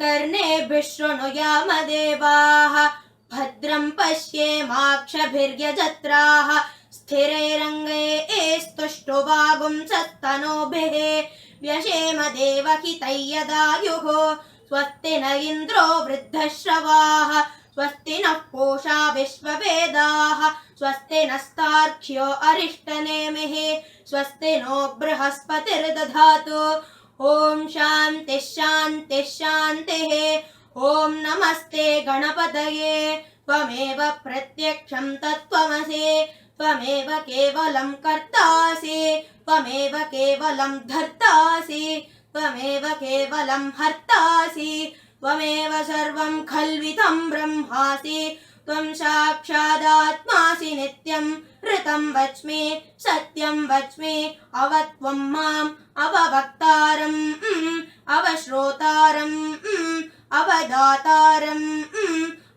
कर्णेभिः शृणुयाम देवाः भद्रं पश्येमाक्षभिर्यजत्राः स्थिरैरङ्गैस्तुष्टुवागुंसस्तनूभिः व्यशेम देवहितैयदायुः स्वस्ति न इन्द्रो वृद्धश्रवाः स्वस्ति नः पूषा विश्ववेदाः स्वस्ति नस्तार्क्ष्यो अरिष्टनेमिः स्वस्ति नो बृहस्पतिर्दधातु ॐ शान्तिः शान्तिः शान्तिः ॐ नमस्ते गणपतये त्वमेव प्रत्यक्षं तत्त्वमसि त्वमेव केवलं कर्तासि त्वमेव केवलं धर्तासि त्वमेव केवलं हर्तासि त्वमेव सर्वं खल्विदं ब्रह्मासि त्वं साक्षादात्मासि नित्यं ऋतं वच्मि सत्यं वच्मि अवत्वं माम् अववक्तारम् अवश्रोतारम् अवदातारम्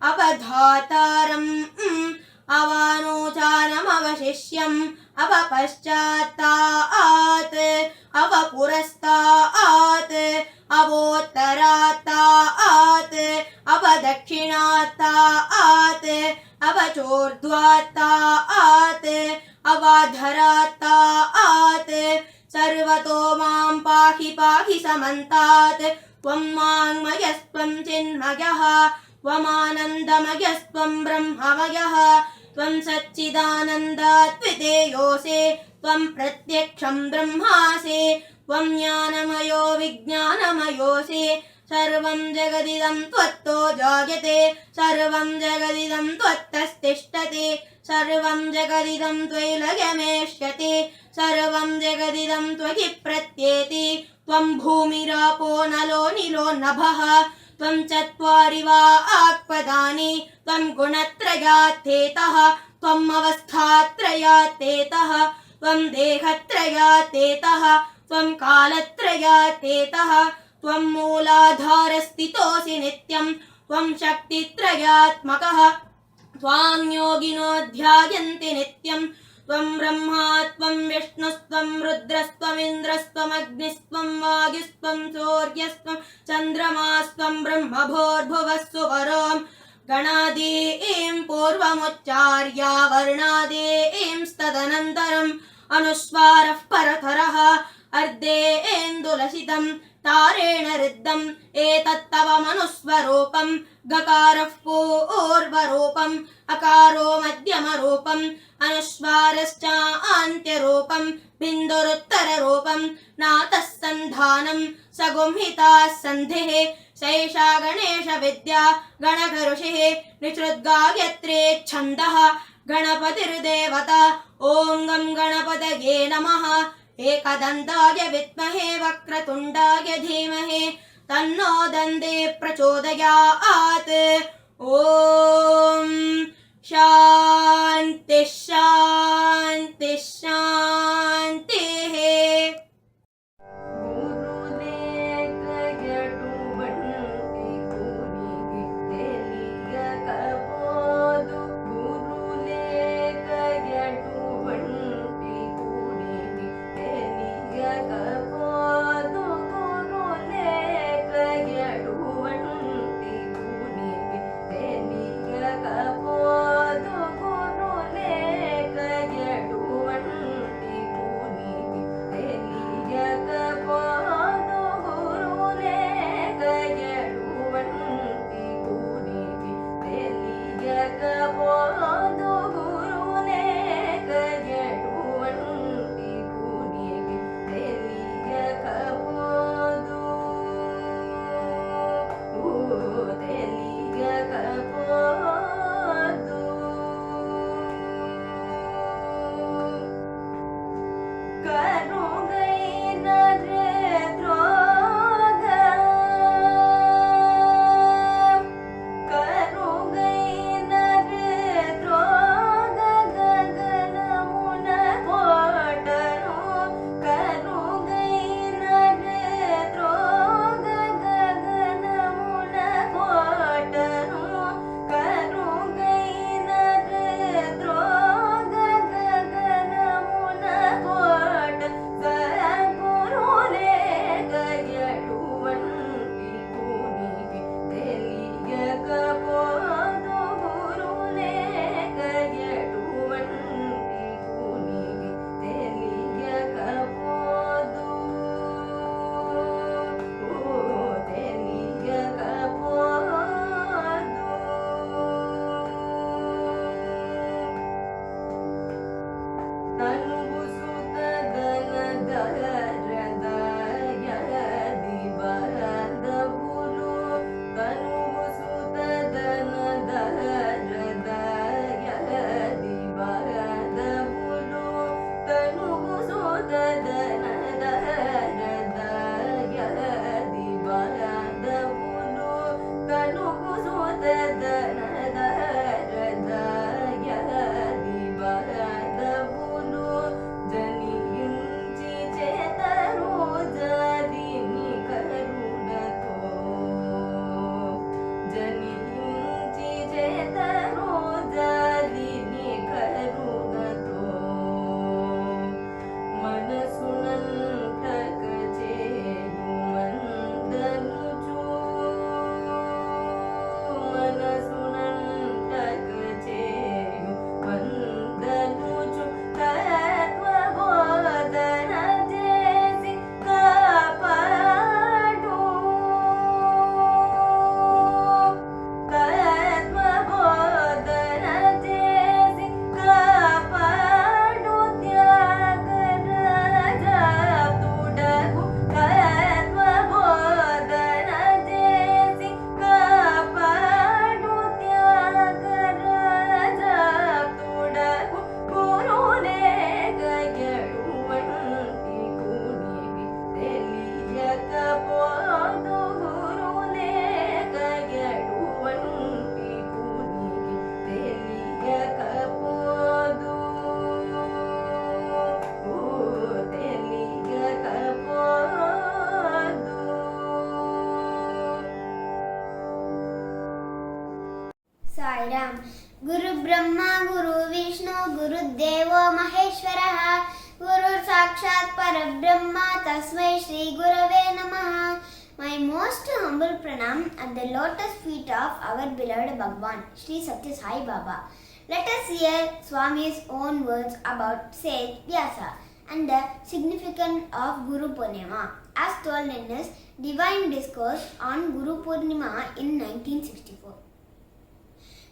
अवधातारम् अवानोचानमवशिष्यम् अवपश्चात्तात् अवपुरस्तात् अवोत्तरात्तात् अवदक्षिणात्तात् अवचोर्ध्वात्तात् अवाधरात्तात् सर्वतो मां पाहि पाहि समन्तात् त्वं वाङ्मयस्त्वं चिन्मयः त्वमानन्दमयस्त्वं ब्रह्ममयः त्वं सच्चिदानन्दात्वितेयोऽसि त्वं प्रत्यक्षं ब्रह्मासि त्वं ज्ञानमयो विज्ञानमयोऽसि सर्वं जगदिदं त्वत्तो जायते सर्वं जगदिदं त्वत्तस्तिष्ठति सर्वं जगदिदं त्वयि लयमेष्यति सर्वं जगदिदं त्वयि प्रत्येति त्वं भूमिरापो नलो निलो नभः त्वं चत्वारि वा आक्पदानि त्वं गुणत्रयात्थेतः त्वम् अवस्थात्रयात्थेतः त्वं देहत्रयात्थेतः त्वं कालत्रयात्थेतः त्वं मूलाधारस्थितोऽसि नित्यं त्वं शक्तित्रयात्मकः त्वां योगिनो ध्यायन्ति नित्यं त्वं ब्रह्मा त्वं विष्णुस्त्वं रुद्रस्त्वमिन्द्रस्त्वमग्निस्त्वं वायुस्त्वं सूर्यस्त्वं चन्द्रमास्त्वं ब्रह्मभूर्भुवस्सु वरों गणादीं पूर्वमुच्चार्य वर्णादींस्तदनन्तरम् अनुस्वारः परतरः अर्धेन्दुलसितं तारेण ऋद्धम् एतत्तव मनुस्वरूपं गकारः पूर्वरूपम् अकारो मध्यमरूपम् अनुस्वारश्चान्त्यरूपं बिन्दुरुत्तररूपं नातः सन्धानं सगुंहिताः सन्धिः सैषा गणेशविद्या गणकऋषिः निसृद्गायत्रे छन्दः गणपतिर्देवता ॐ गं गणपतये नमः एकदन्ताय विद्महे वक्रतुण्डाय धीमहि तन्नो दन्ते प्रचोदयात् ॐ शान्तिः शान्तिः शान्तिः Sairam. Guru Brahma, Guru Vishnu, Guru Devo Maheshwaraha, Guru Sakshat Parabrahma, Tasmai Shri Gurave Namaha. My most humble pranam at the lotus feet of our beloved Bhagwan, Shri Satya Sai Baba. Let us hear Swami's own words about sage Vyasa and the significance of Guru Purnima, as told in his divine discourse on Guru Purnima in 1964.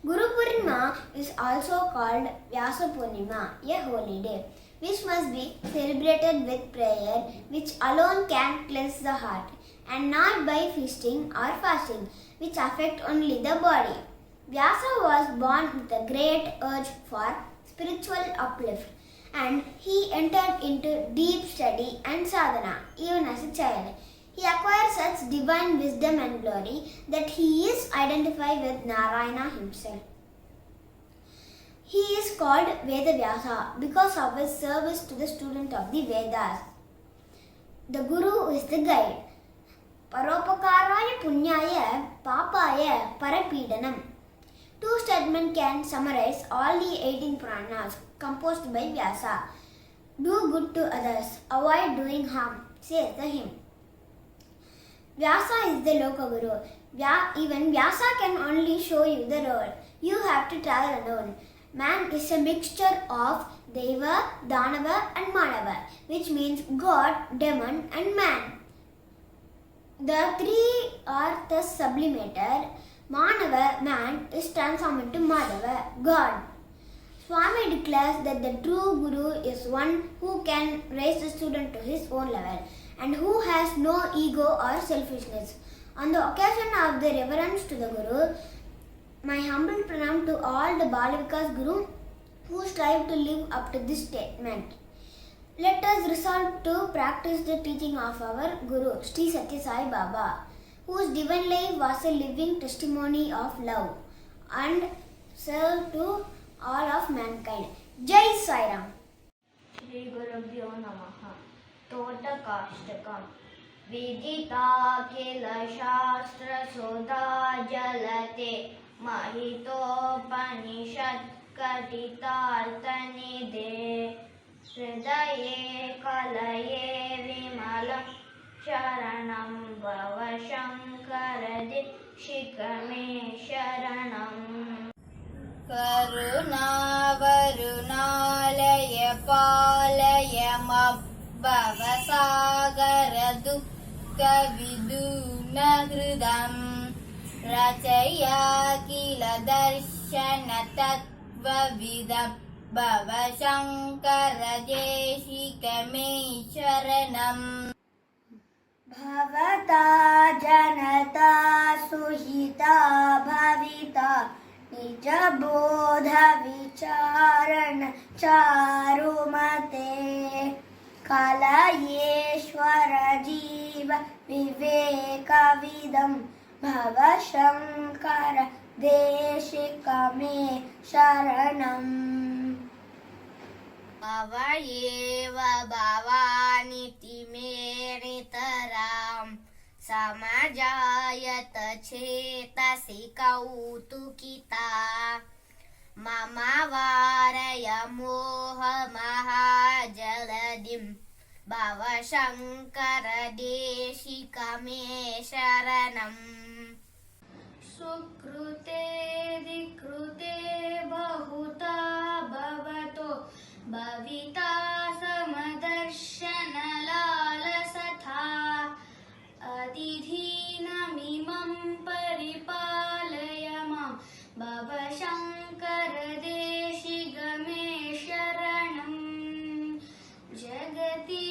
Guru Purnima is also called Vyasa Purnima, a holy day, which must be celebrated with prayer, which alone can cleanse the heart, and not by feasting or fasting, which affect only the body. Vyasa was born with a great urge for spiritual uplift, and he entered into deep study and sadhana even as a child. He acquired such divine wisdom and glory that he is identified with Narayana himself. He is called Vedavyasa because of his service to the student of the Vedas. The Guru is the guide. Paropakaraya punyaya papaya parapidanam. Two statements can summarize all the 18 Puranas composed by Vyasa. Do good to others, avoid doing harm, says the hymn. Vyasa is the Lokaguru. Even Vyasa can only show you the road. You have to travel alone. Man is a mixture of Deva, Danava and Manava, which means God, demon and man. The three are thus sublimated. Manava, man, is transformed into Madhava, God. Swami declares that the true Guru is one who can raise the student to his own level and who has no ego or selfishness. On the occasion of the reverence to the Guru, my humble pranam to all the Balavikas Guru who strive to live up to this statement. Let us resolve to practice the teaching of our Guru, Sri Satya Sai Baba, whose divine life was a living testimony of love and serve to all of mankind. Jai Sai Ram. Shri Gurubhyo Namaha. Totakashtakam. Vidita kila shastra sodha jalate mahitopanishad katitartanide Hridaye kalaye vimalam sharanam bhava shankaradi shikame sharanam Karunavaruналय पालय मां भवसागरदुःखविदूनहृदं रचय किल दर्शनतत्त्वविदं भवशङ्करदेशिकमे शरणम् Bhavata janata suhita bhavita Nija bodha vicharana charumate Kalayeshwara jiva viveka vidam Bhava shankara deshikame sharanam Avayeva bhavaniti meritaram Samajayata chetasi kautukita Mama varaya moha mahajaladim Bhava shankara deshikame sharanam Sukrute dikrute bahuta bhavato Bhavita samadarshana lalasatha Adidhinamimam paripalayamam Bhava shankara deshigame sharanam Jagati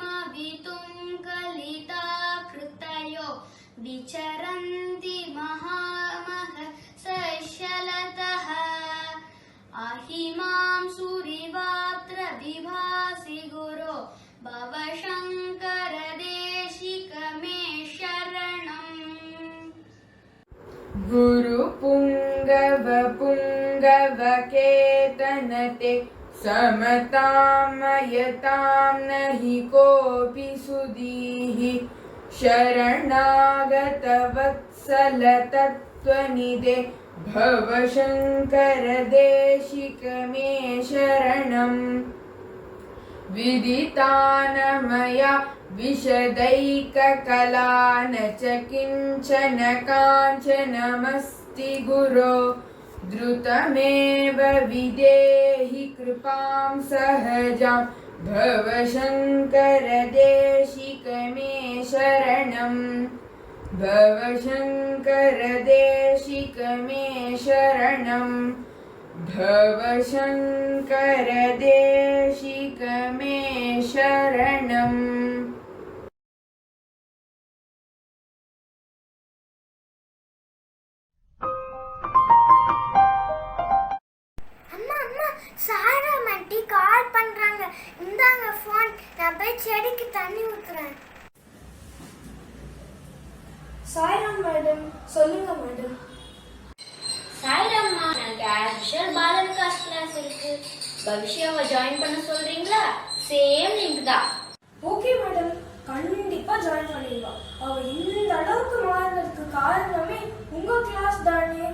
mavitum kalita kritayo Vicharanti mahamaha sashalataha Ahimam surivatra vibhasi guru Bhava shankara deshikame sharanam Guru Pungava Pungava Ketanate Samatam Ayatam Nahi Kopi Sudihi Sharanagata Vatsala Tattvanide भवशङ्कर Desika मे शरणम् विदितानमया विशदैककला न च किञ्चन काञ्चनमस्ति गुरो द्रुतमेव विदेहि कृपां सहजां भवशङ्कर देशिक मे शरणम् भवशङ्कर देशिक मे शरणम् भवशङ्कर देशिक मे शरणम् அம்மா அம்மா சாய்ராம் ஆண்டி கால் பண்றாங்க. இந்தாங்க ஃபோன், நான் போய் செடிக்கு தண்ணி ஊத்துறேன். சாய்ராம் மேடம், சொல்லுங்க மேடம். சாய்ராம்மா, எனக்கு ஆஸ் யூஷுவல் பால விகாஸ் கிளாஸ் இருக்கு. பவிஷ்யாவை ஜாயின் பண்ண சொல்றீங்களா? சேம் லிங்க் தான். ஓகே மேடம், கண்டிப்பா ஜாயின் பண்ணிடுவா. அவ இந்த அளவுக்கு மாறினதுக்கு காரணமே உங்க கிளாஸ் தானே.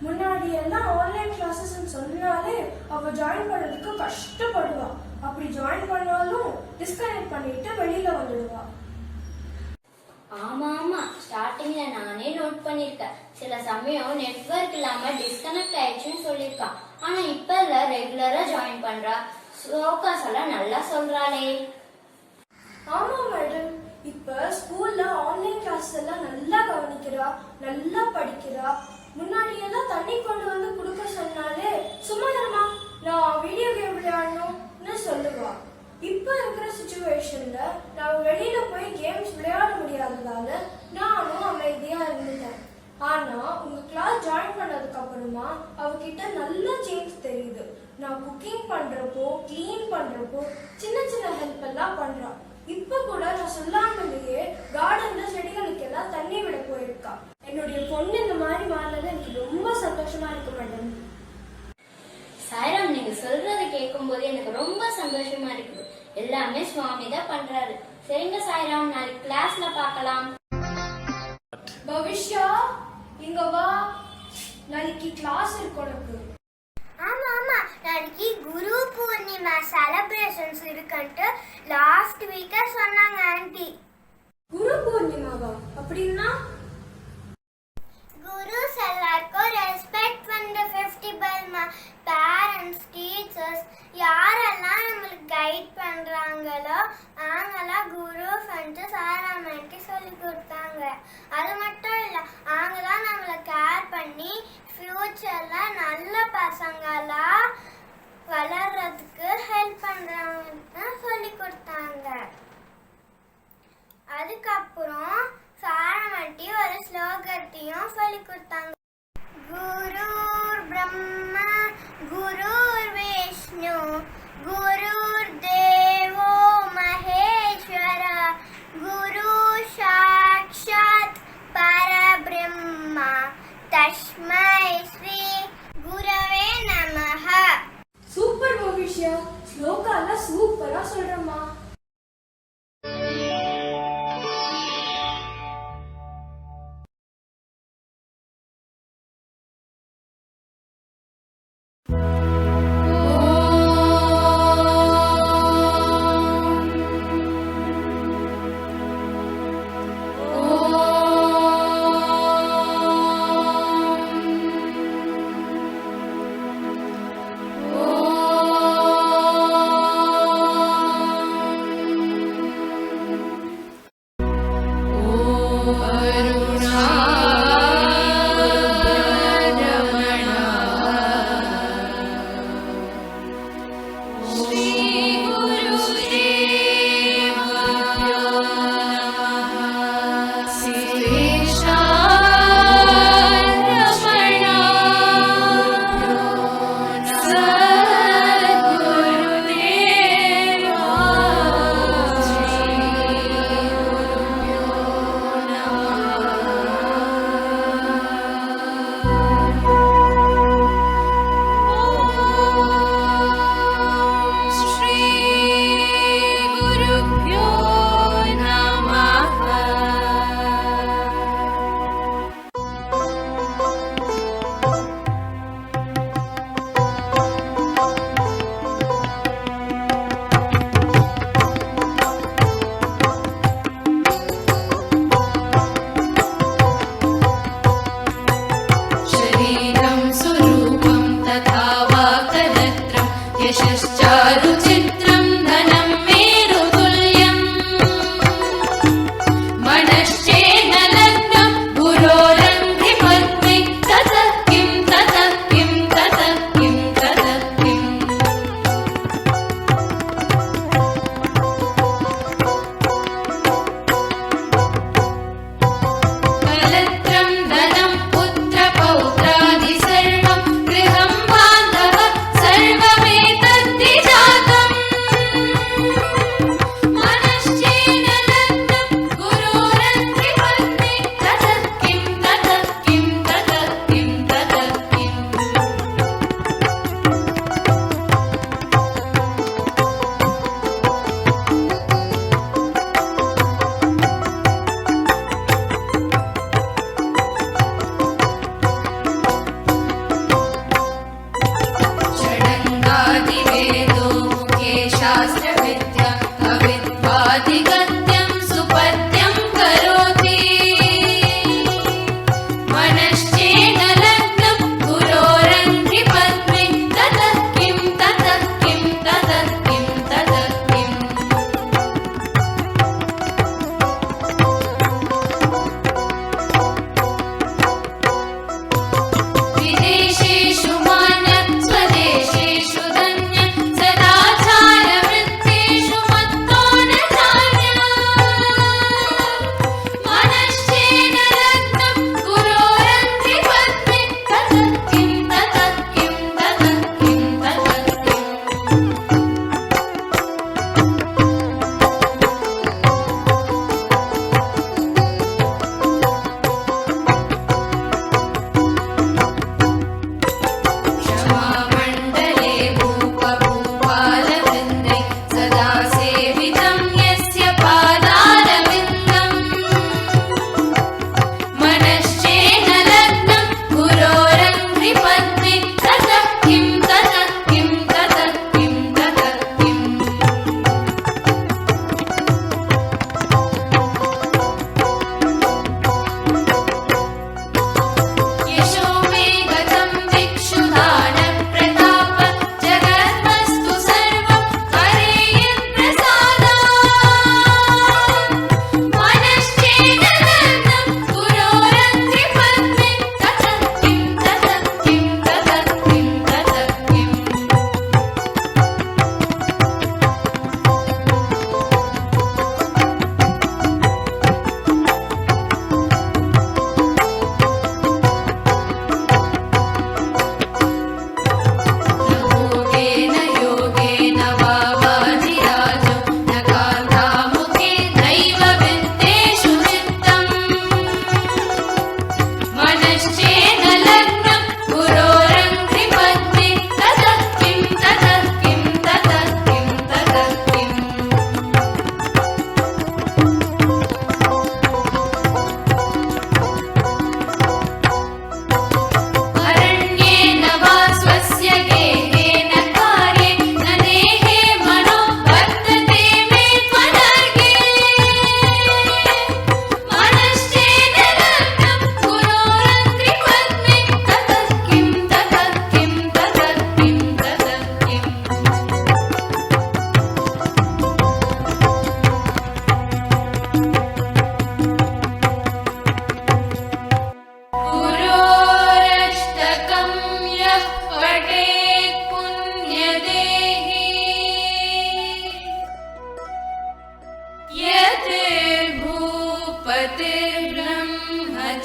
முன்னாடி எல்லாம் ஆன்லைன் கிளாஸஸ் சொன்னாலே அவ ஜாயின் பண்ணதுக்கு கஷ்டப்படுவா. அப்படி ஜாயின் பண்ணாலும் டிஸ்கனெக்ட் பண்ணிட்டு வெளியில வந்துடுவா. ஆமா ஆமா, ஸ்டார்டிங்ல நானே நோட் பண்ணிருக்கேன். சில சமயம் நெட்வொர்க் இல்லாம டிஸ்கனெக்ட் ஆயிடுச்சுன்னு சொல்லிருக்கான். ஆனா இப்ப ரெகுலரா ஜாயின் பண்றா. ஸ்லோகாஸ் எல்லாம் நல்லா சொல்றாளே. ஆமா மேடம், இப்ப ஸ்கூல்ல ஆன்லைன் கிளாஸ் எல்லாம் நல்லா கவனிக்கிறா, நல்லா படிக்கிறா. முன்னாடி எல்லாம் தண்ணி கொண்டு வந்து கொடுக்க சொன்னாலே சும்மா தரமா நான் வீடியோ கேம் விளையாடணும்னு சொல்லுவா. இப்ப இருக்கிற சிச்சுவேஷன்ல நான் வெளியில போய் கேம்ஸ் விளையாட முடியாததால நானும் அமைதியா இருந்துட்டேன். ஆனா உங்க கிளாஸ் ஜாயின் பண்ணதுக்கு அப்புறமா அவகிட்ட நல்ல சேஞ்ச் தெரியுது. நான் குக்கிங் பண்றப்போ, கிளீன் பண்றப்போ சின்ன சின்ன ஹெல்ப் எல்லாம் பண்றா. இப்ப கூட நான் சொல்லாமலேயே கார்டன்ல செடிகளுக்கு எல்லாம் தண்ணி விட போயிருக்கா. என்னுடைய பொண்ணு இந்த மாதிரி மாறினது எனக்கு ரொம்ப சந்தோஷமா இருக்கு மேடம். சாய்ராம், நீங்க சொல்றதை கேட்கும் போது எனக்கு ரொம்ப சந்தோஷமா இருக்குது. எல்லாமே சுவாமி தான் பண்றாரு. சரிங்க சாய்ராம், நாளைக்கு கிளாஸ்ல பார்க்கலாம். பவிஷ்யா, இங்க வா, நாளைக்கு கிளாஸ் இருக்கு உனக்கு. ஆமா ஆமா, நாளைக்கு குரு பூர்ணிமா செலிப்ரேஷன்ஸ் இருக்குன்ட்டு லாஸ்ட் வீக்கே சொன்னாங்க ஆண்டி. குரு பூர்ணிமாவா? அப்படின்னா குருஸ் எல்லாருக்கும் ரெஸ்பெக்ட் பண்ற ஃபெஸ்டிவல். பேரண்ட்ஸ், டீச்சர்ஸ் யாரெல்லாம் நம்மளுக்கு கைட் பண்றாங்களோ அவங்கெல்லாம் குரு வந்து சாய்ராம் ஆண்டி சொல்லி கொடுத்தாங்க. அது மட்டும் இல்ல, அவங்க தான் நம்மளை கேர் பண்ணி ஃபியூச்சர்ல நல்ல பசங்களா வளர்றதுக்கு ஹெல்ப் பண்றாங்கன்னு சொல்லி கொடுத்தாங்க. அதுக்கப்புறம் சாய்ராம் ஆண்டி ஒரு ஸ்லோகத்தையும் சொல்லி கொடுத்தாங்க. குருர் பிரம்மா குருர் விஷ்ணு குருர் தேவோ மகேஸ்வர குரு சாக்ஷாத் பரபிரம்மா தஸ்மை ஸ்ரீ குரவே நமஹ. சூப்பர் பவிஷ்யா, ஸ்லோகால சூப்பரா சொல்றமா.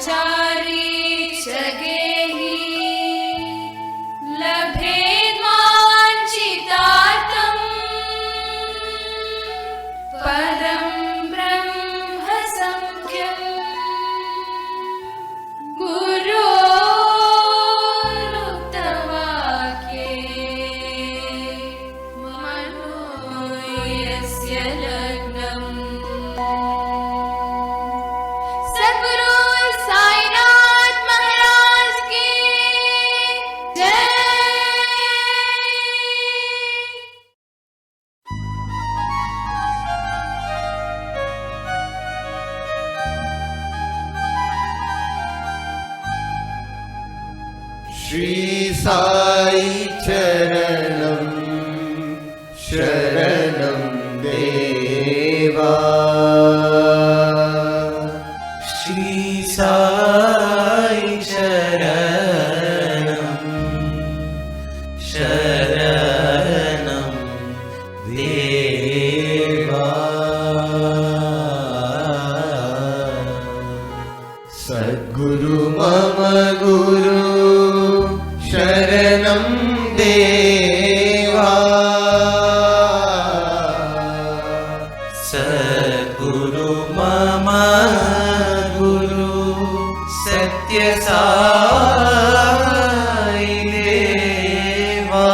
च गेहि लभेद्वाञ्छितार्थम् परं ब्रह्म संख्यम् गुरोरुक्तवाक्ये मनो यस्य लग्नम्। सद्गुरु साईनाथ महाराज की जय। श्री साई चरणं शरणं देवा। श्री साई चरणं शरणं देवा। सद्गुरु मम गुरु शरणं देवा। सद्गुरु मम गुरु सत्य साई देवा।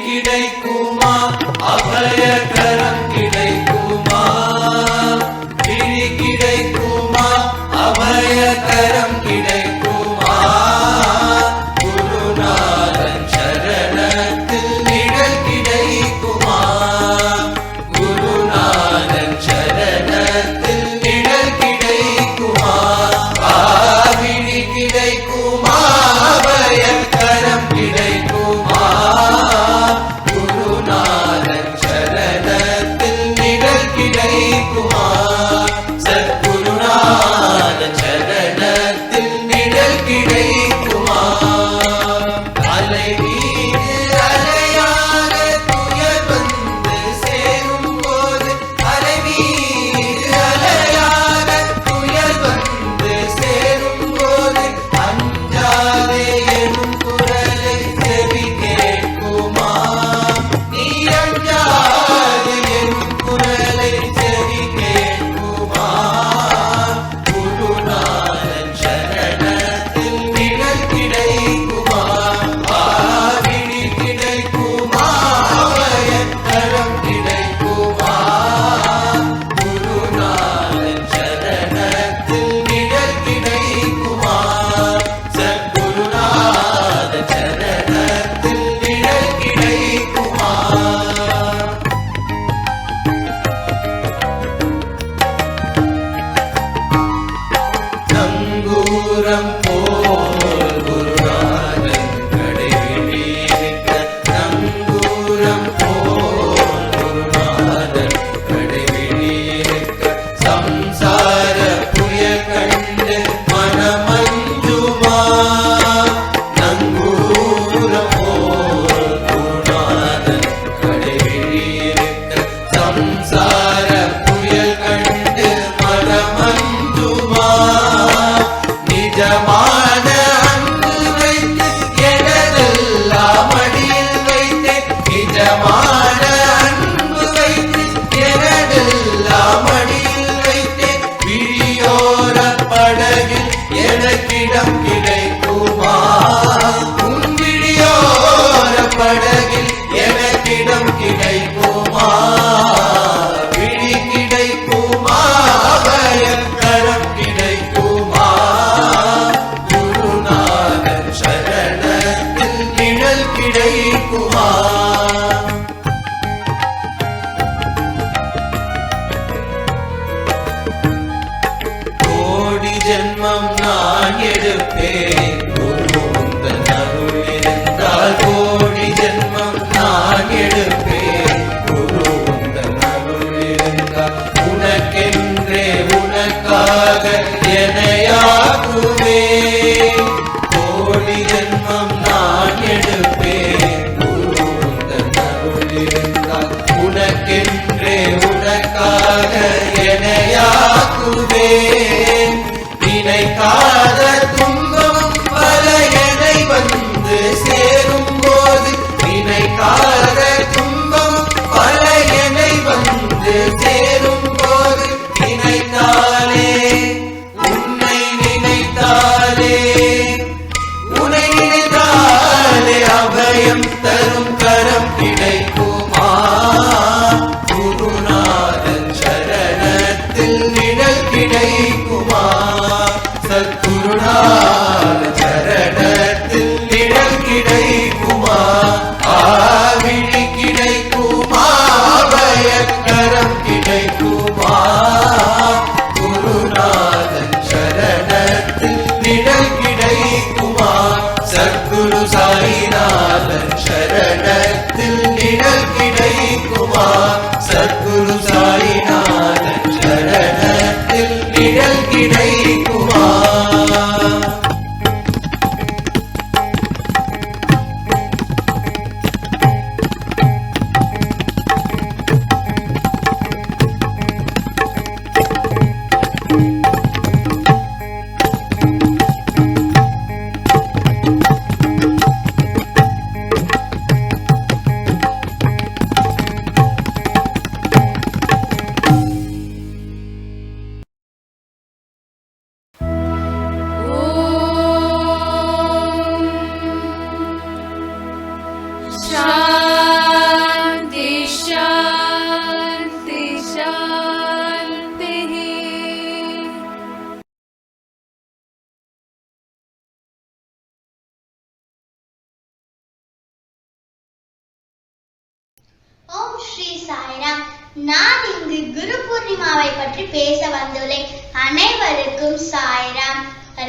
கிடைக்குமா அபயகரம் கிடைக்குமா கிடைக்குமா அபயகரம் கிடைக்குமா குருநாதன் சரணத்தில் நிழல் கிடைக்குமா குருநாதன் சரணத்தில் நிழல் கிடைக்குமா ஆவிழி கிடைக்குமா அபயகரம் கிடைக்குமா குருநாதன் சரணத்தில் நிழல் கிடைக்குமா சத்குருநாதன் சரணத்தில் நிழல் கிடைக்குமா அலை மீது அலையாக துயர் வந்து சேரும் போது அலை மீது அலையாக துயர் வந்து சேரும் போது அஞ்சாதே எனும் குரலை செவி கேட்குமா நீ அஞ்சாதே எனும் குரலை செவி கேட்குமா குருநாதன் சரணத்தில் நிழல் கிடைக்குமா ஆவிழி கிடைக்குமா அபயகரம் கிடைக்குமா குருநாதன் சரணத்தில் நிழல் கிடைக்குமா சத்குருநாதன் சரணத்தில் நிழல் கிடைக்குமா நங்கூரம் போல் குருநாதன் கடைவிழிக்க நங்கூரம் போல் குருநாதன் கடைவிழிக்க சம்சார புயல் கண்டு மனமஞ்சுமா நங்கூரம் போல் குருநாதன் கடைவிழிக்க சம்சார புயல் கண்டு மனமஞ்சுமா நிஜமான அன்பு வைத்து எனதெல்லாம் அடியில் வைத்து நிஜமான அன்பு வைத்து எனதெல்லாம் அடியில் வைத்து விழியோர படகில் எனக்கிடம் கிடைக்குமா உன் விழியோர படகில் எனக்கிடம் கிடைக்குமா விழி கிடைக்குமா அபயகரம் கிடைக்குமா குருநாதன் சரணத்தில் நிழல் கிடைக்குமா கோடி ஜென்மம் நான் எடுப்பேன் குரு உந்தன் அருள் இருந்தால் கோடி ஜென்மம் நான் எடுப்பேன் குரு உந்தன் அருள் இருந்தால் உனக்கென்றே உனக்காக எனையாக்குவேன் கோடி ஜென்மம் நான் எடுப்பேன் குரு சத்குரு சாயிநாதன் சரணத்தில் நிழல் கிடைக்குமா? சத்குரு சாயிநாதன் சரணத்தில் நிழல் கிடைக்குமா? शान्ति शान्ति शान्तिः। ஓம் ஸ்ரீ சாய்ராம். நான் இங்கு குரு பூர்ணிமாவை பற்றி பேச வந்துள்ளேன். அனைவருக்கும் சாய்ராம்.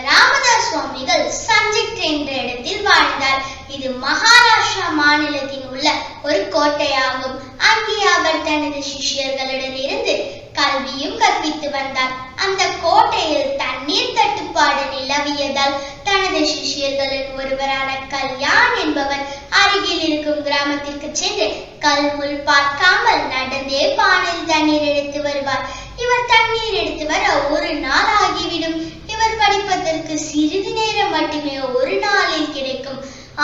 ராமதாஸ் சுவாமிகள் சஞ்சித் என்ற இடத்தில் வாழ்ந்தார். இது மகாராஷ்டிரா மாநிலத்தில் உள்ள ஒரு கோட்டையாகும். அங்கே அவர் தனது சிஷ்யர்களுடன் இருந்து கல்வியும் கற்பித்து வந்தார். அந்த கோட்டையில் தண்ணீர் தட்டுப்பாடு நிலவியதால் தனது சிஷ்யர்களில் ஒருவரான கல்யாண் என்பவர் அருகில் இருக்கும் கிராமத்திற்கு சென்று கல்முள் பார்க்காமல் நடந்தே பானையில் தண்ணீர் எடுத்து வருவார். இவர் தண்ணீர் எடுத்து வர ஒரு நாள் ஆகிவிடும். இவர் படிப்பதற்கு சிறிது நேரம் மட்டுமே ஒரு நாளில் கிடைக்கும்.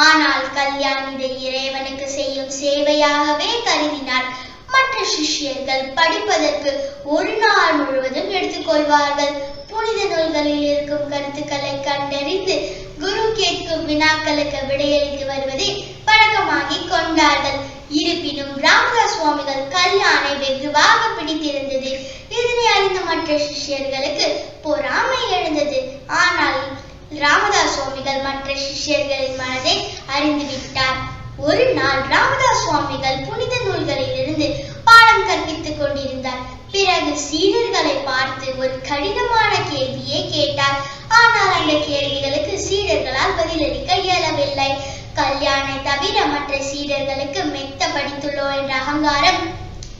ஆனால் கல்யாண் இதை இறைவனுக்கு செய்யும் சேவையாகவே கருதினார். மற்ற சிஷ்யர்கள் படிப்பதற்கு ஒரு நாள் முழுவதும் எடுத்துக்கொள்வார்கள். புனித நூல்களில் இருக்கும் கருத்துக்களை கண்டறிந்து குரு கேட்கும் வினாக்களுக்கு விடையளித்து வருவதை பழக்கமாகி கொண்டார்கள். இருப்பினும் ராமதாஸ் சுவாமிகள் கல்யாணை வெகுவாக பிடித்திருந்தது. இதனை அறிந்த மற்ற சிஷ்யர்களுக்கு பொறாமை எழுந்தது. ஆனால் ராமதாஸ் சுவாமிகள் மற்ற சிஷ்யர்களின் மனதை அறிந்துவிட்டார். ஒரு நாள் ராமதாஸ் சுவாமிகள் புனித நூல்களில் இருந்து பாடம் கற்பித்துக் கொண்டிருந்தார். பிறகு சீடர்களை பார்த்து ஒரு கடினமான கேள்வியை கேட்டார். ஆனால் அந்த கேள்விகளுக்கு சீடர்களால் பதிலளிக்க இயலவில்லை. கல்யாணை தவிர மற்ற சீடர்களுக்கு மெத்த படித்துள்ளோம் என்ற அகங்காரம்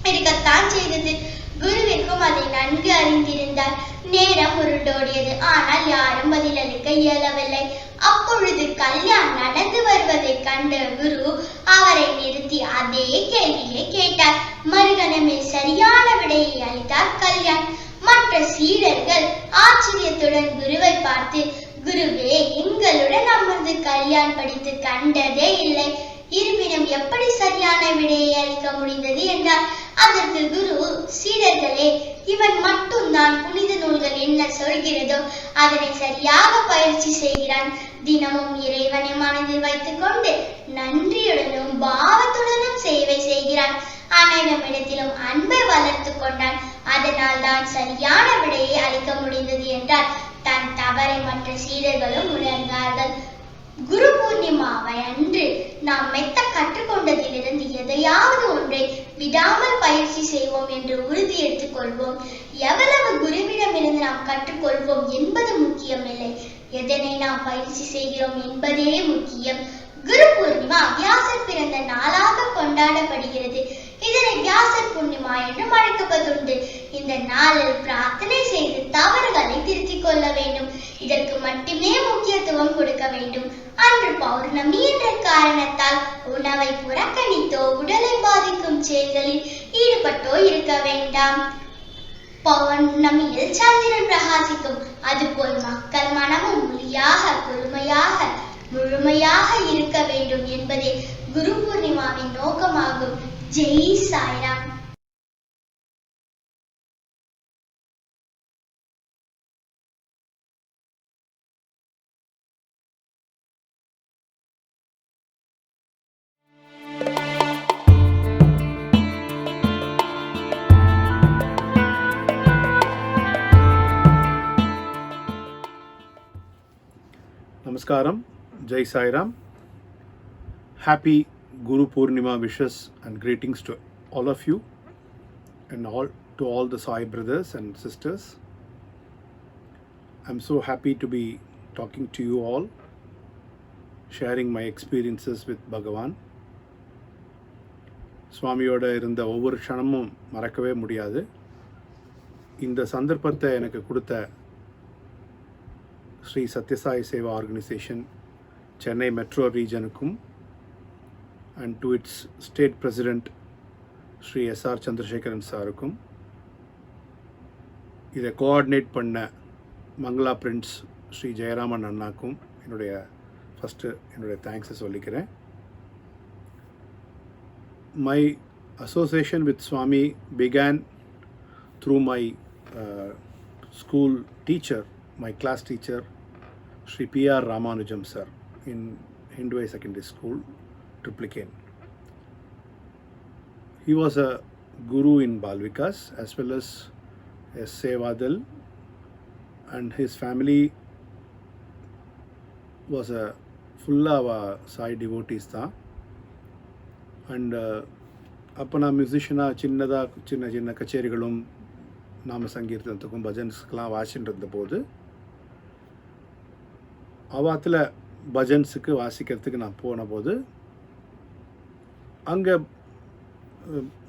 இருக்கத்தான் செய்தது. குருவிற்கும் அதை நன்கு அறிந்திருந்தார். நேரம் உருண்டோடியது. ஆனால் யாரும் பதிலளிக்க இயலவில்லை. அப்பொழுது கல்யாண் நடந்து வருவதை கண்ட குரு அவரை நிறுத்தி அதே கேள்வியை கேட்டார். மறுகணமே சரியான விடையை அளித்தார் கல்யாண். மற்ற சீடர்கள் ஆச்சரியத்துடன் குருவை பார்த்து, குருவே, எங்களுடன் அமர்ந்து கல்யாண் படித்து கண்டதே இல்லை. இருப்பினும் எப்படி சரியான விடையை அளிக்க முடிந்தது என்றார். அதற்கு குரு, சீடர்களே, இவன் மட்டும்தான் புனித நூல்கள் என்ன சொல்கிறதோ அதனை சரியாக பயிற்சி செய்கிறான். தினமும் இறைவனை மனதில் வைத்துக் கொண்டு நன்றியுடனும் பாவத்துடனும் சேவை செய்கிறான். அனைவரிடத்திலும் அன்பை வளர்த்து கொண்டான். அதனால் தான் சரியான விடையை அளிக்க முடிந்தது என்றார். தன் தவறை மற்ற சீடர்களும் உணர்ந்தார்கள். குரு பூர்ணிமாவை அன்று நாம் மெத்த கற்றுக்கொண்டதிலிருந்து எதையாவது ஒன்றை விடாமல் பயிற்சி செய்வோம் என்று உறுதி எடுத்துக் கொள்வோம். எவ்வளவு குருவிடமிருந்து நாம் கற்றுக்கொள்வோம் என்பது முக்கியமில்லை, எதனை நாம் பயிற்சி செய்கிறோம் என்பதே முக்கியம். குரு பூர்ணிமா வியாசர் பிறந்த நாளாக கொண்டாடப்படுகிறது. இதனை வியாசர் பூர்ணிமா என்றும் அழைக்கப்படுகிறது. இந்த நாளில் பிரார்த்தனை செய்து தவறுகளை திருத்திக் கொள்ள வேண்டும். இதற்கு மட்டுமே முக்கியத்துவம் கொடுக்க வேண்டும். அன்று பௌர்ணமி என்ற காரணத்தால் உணவை புறக்கணித்தோ உடலை பாதிக்கும் செயல்களில் ஈடுபட்டோ இருக்க வேண்டாம். பௌர்ணமியில் சந்திரன் பிரகாசிக்கும். அதுபோல் மக்கள் மனமும் ஒளியாக முழுமையாக இருக்க வேண்டும் என்பதே குரு பூர்ணிமாவின் நோக்கமாகும். Jai Sairam. Namaskaram, Jai Sai Ram. Happy Guru Purnima wishes and greetings to all of you and to all the Sai brothers and sisters. I'm so happy to be talking to you all, sharing my experiences with பகவான். சுவாமியோட இருந்த ஒவ்வொரு க்ஷணமும் மறக்கவே முடியாது. இந்த சந்தர்ப்பத்தை எனக்கு கொடுத்த ஸ்ரீ சத்யசாய் சேவா ஆர்கனைசேஷன் சென்னை மெட்ரோ ரீஜனுக்கும் and to its state president Shri S R Chandrasekaran சாருக்கும், இதை கோஆர்டினேட் பண்ண மங்களா பிரிண்ட்ஸ் ஸ்ரீ ஜெயராமன் அண்ணாக்கும் என்னுடைய தேங்க்ஸை சொல்லிக்கிறேன். My association with Swami began through my school teacher, my class teacher, Sri P.R. Ramanujam sir in Hindu High Secondary School, Triplicane. He was a guru in Balvikas as well as a Sevadal, and his family was a full of Sai devotees tha. And அப்போ நான் மியூசிஷியனாக சின்ன சின்ன கச்சேரிகளும் நாம சங்கீர்த்தனத்துக்கும் பஜன்ஸுக்கெலாம் வாசிச்சுட்டு இருந்தபோது அவாத்தில் பஜன்ஸுக்கு வாசிக்கிறதுக்கு நான் போன போது அங்கே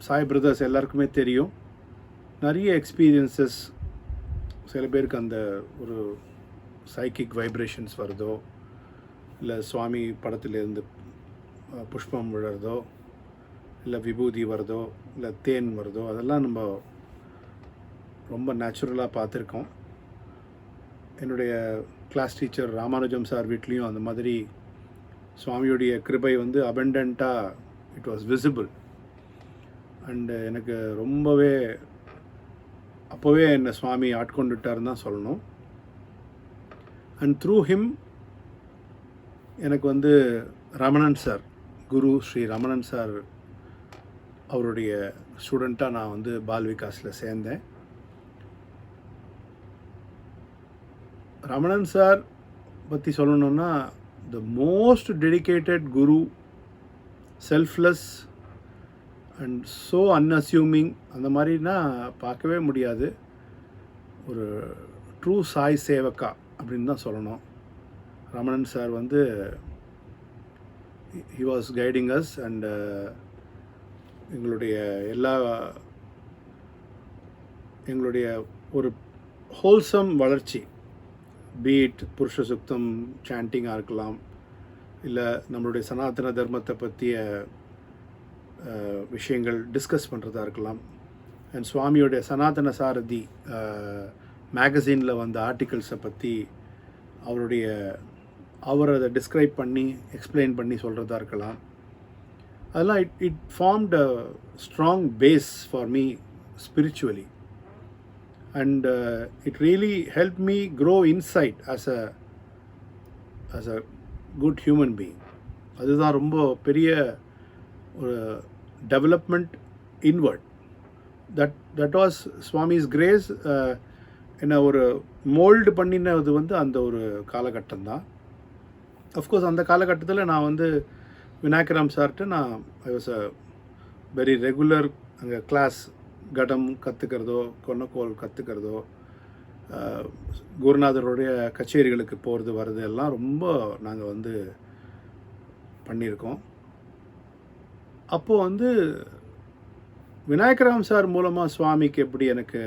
சாய் பிரதர்ஸ் எல்லாருக்குமே தெரியும், நிறைய எக்ஸ்பீரியன்சஸ். சில பேருக்கு அந்த ஒரு சைக்கிக் வைப்ரேஷன்ஸ் வருதோ, இல்லை சுவாமி படத்துலேருந்து புஷ்பம் விழுறதோ, இல்லை விபூதி வருதோ, இல்லை தேன் வருதோ, அதெல்லாம் நம்ம ரொம்ப நேச்சுரலாக பார்த்துருக்கோம். என்னுடைய கிளாஸ் டீச்சர் ராமானுஜம் சார் வீட்லேயும் அந்த மாதிரி சுவாமியுடைய கிருபை வந்து அபண்டண்ட்டாக இட் வாஸ் விசிபிள். அண்டு எனக்கு ரொம்பவே அப்போவே என்னை சுவாமி ஆட்கொண்டுட்டாருன்னு தான் சொல்லணும். அண்ட் த்ரூ ஹிம் எனக்கு வந்து ரமணன் சார், குரு ஸ்ரீ ரமணன் சார் அவருடைய ஸ்டூடெண்ட்டாக நான் வந்து பால் விகாஸில் சேர்ந்தேன். ரமணன் சார் பற்றி சொல்லணுன்னா the most dedicated guru, selfless and so unassuming. அந்த மாதிரினா பார்க்கவே முடியாது. ஒரு ட்ரூ சாய் சேவக்கா அப்படின்னு தான் சொல்லணும். ரமணன் சார் வந்து he was guiding us and எங்களுடைய ஒரு ஹோல்சம் வளர்ச்சி, பீட் புருஷ சுக்தம் சாண்டிங்காக இருக்கலாம், இல்லை நம்மளுடைய சனாதன தர்மத்தை பற்றிய விஷயங்கள் டிஸ்கஸ் பண்ணுறதா இருக்கலாம். அண்ட் சுவாமியோடைய சனாதன சாரதி மேகசினில் வந்த ஆர்டிகல்ஸை பற்றி அவர் அதை டிஸ்கிரைப் பண்ணி எக்ஸ்பிளைன் பண்ணி சொல்கிறதா இருக்கலாம். அதெல்லாம் it formed a strong base for me spiritually, and it really help me grow inside as a good human being. அதுதான் ரொம்ப பெரிய ஒரு development inward. That was Swami's grace. என்னை ஒரு மோல்டு பண்ணினது வந்து அந்த ஒரு காலகட்டம் தான். அஃப்கோர்ஸ் அந்த காலகட்டத்தில் நான் வந்து விநாயகராம் சார்கிட்ட நான் I was a very regular. அங்கே கிளாஸ் கடம் கற்றுக்கிறதோ, கொன்னக்கோல் கற்றுக்கிறதோ, குருநாதருடைய கச்சேரிகளுக்கு போகிறது வர்றது எல்லாம் ரொம்ப நாங்கள் வந்து பண்ணியிருக்கோம். அப்போது வந்து விநாயகராம் சார் மூலமாக சுவாமிக்கு எப்படி எனக்கு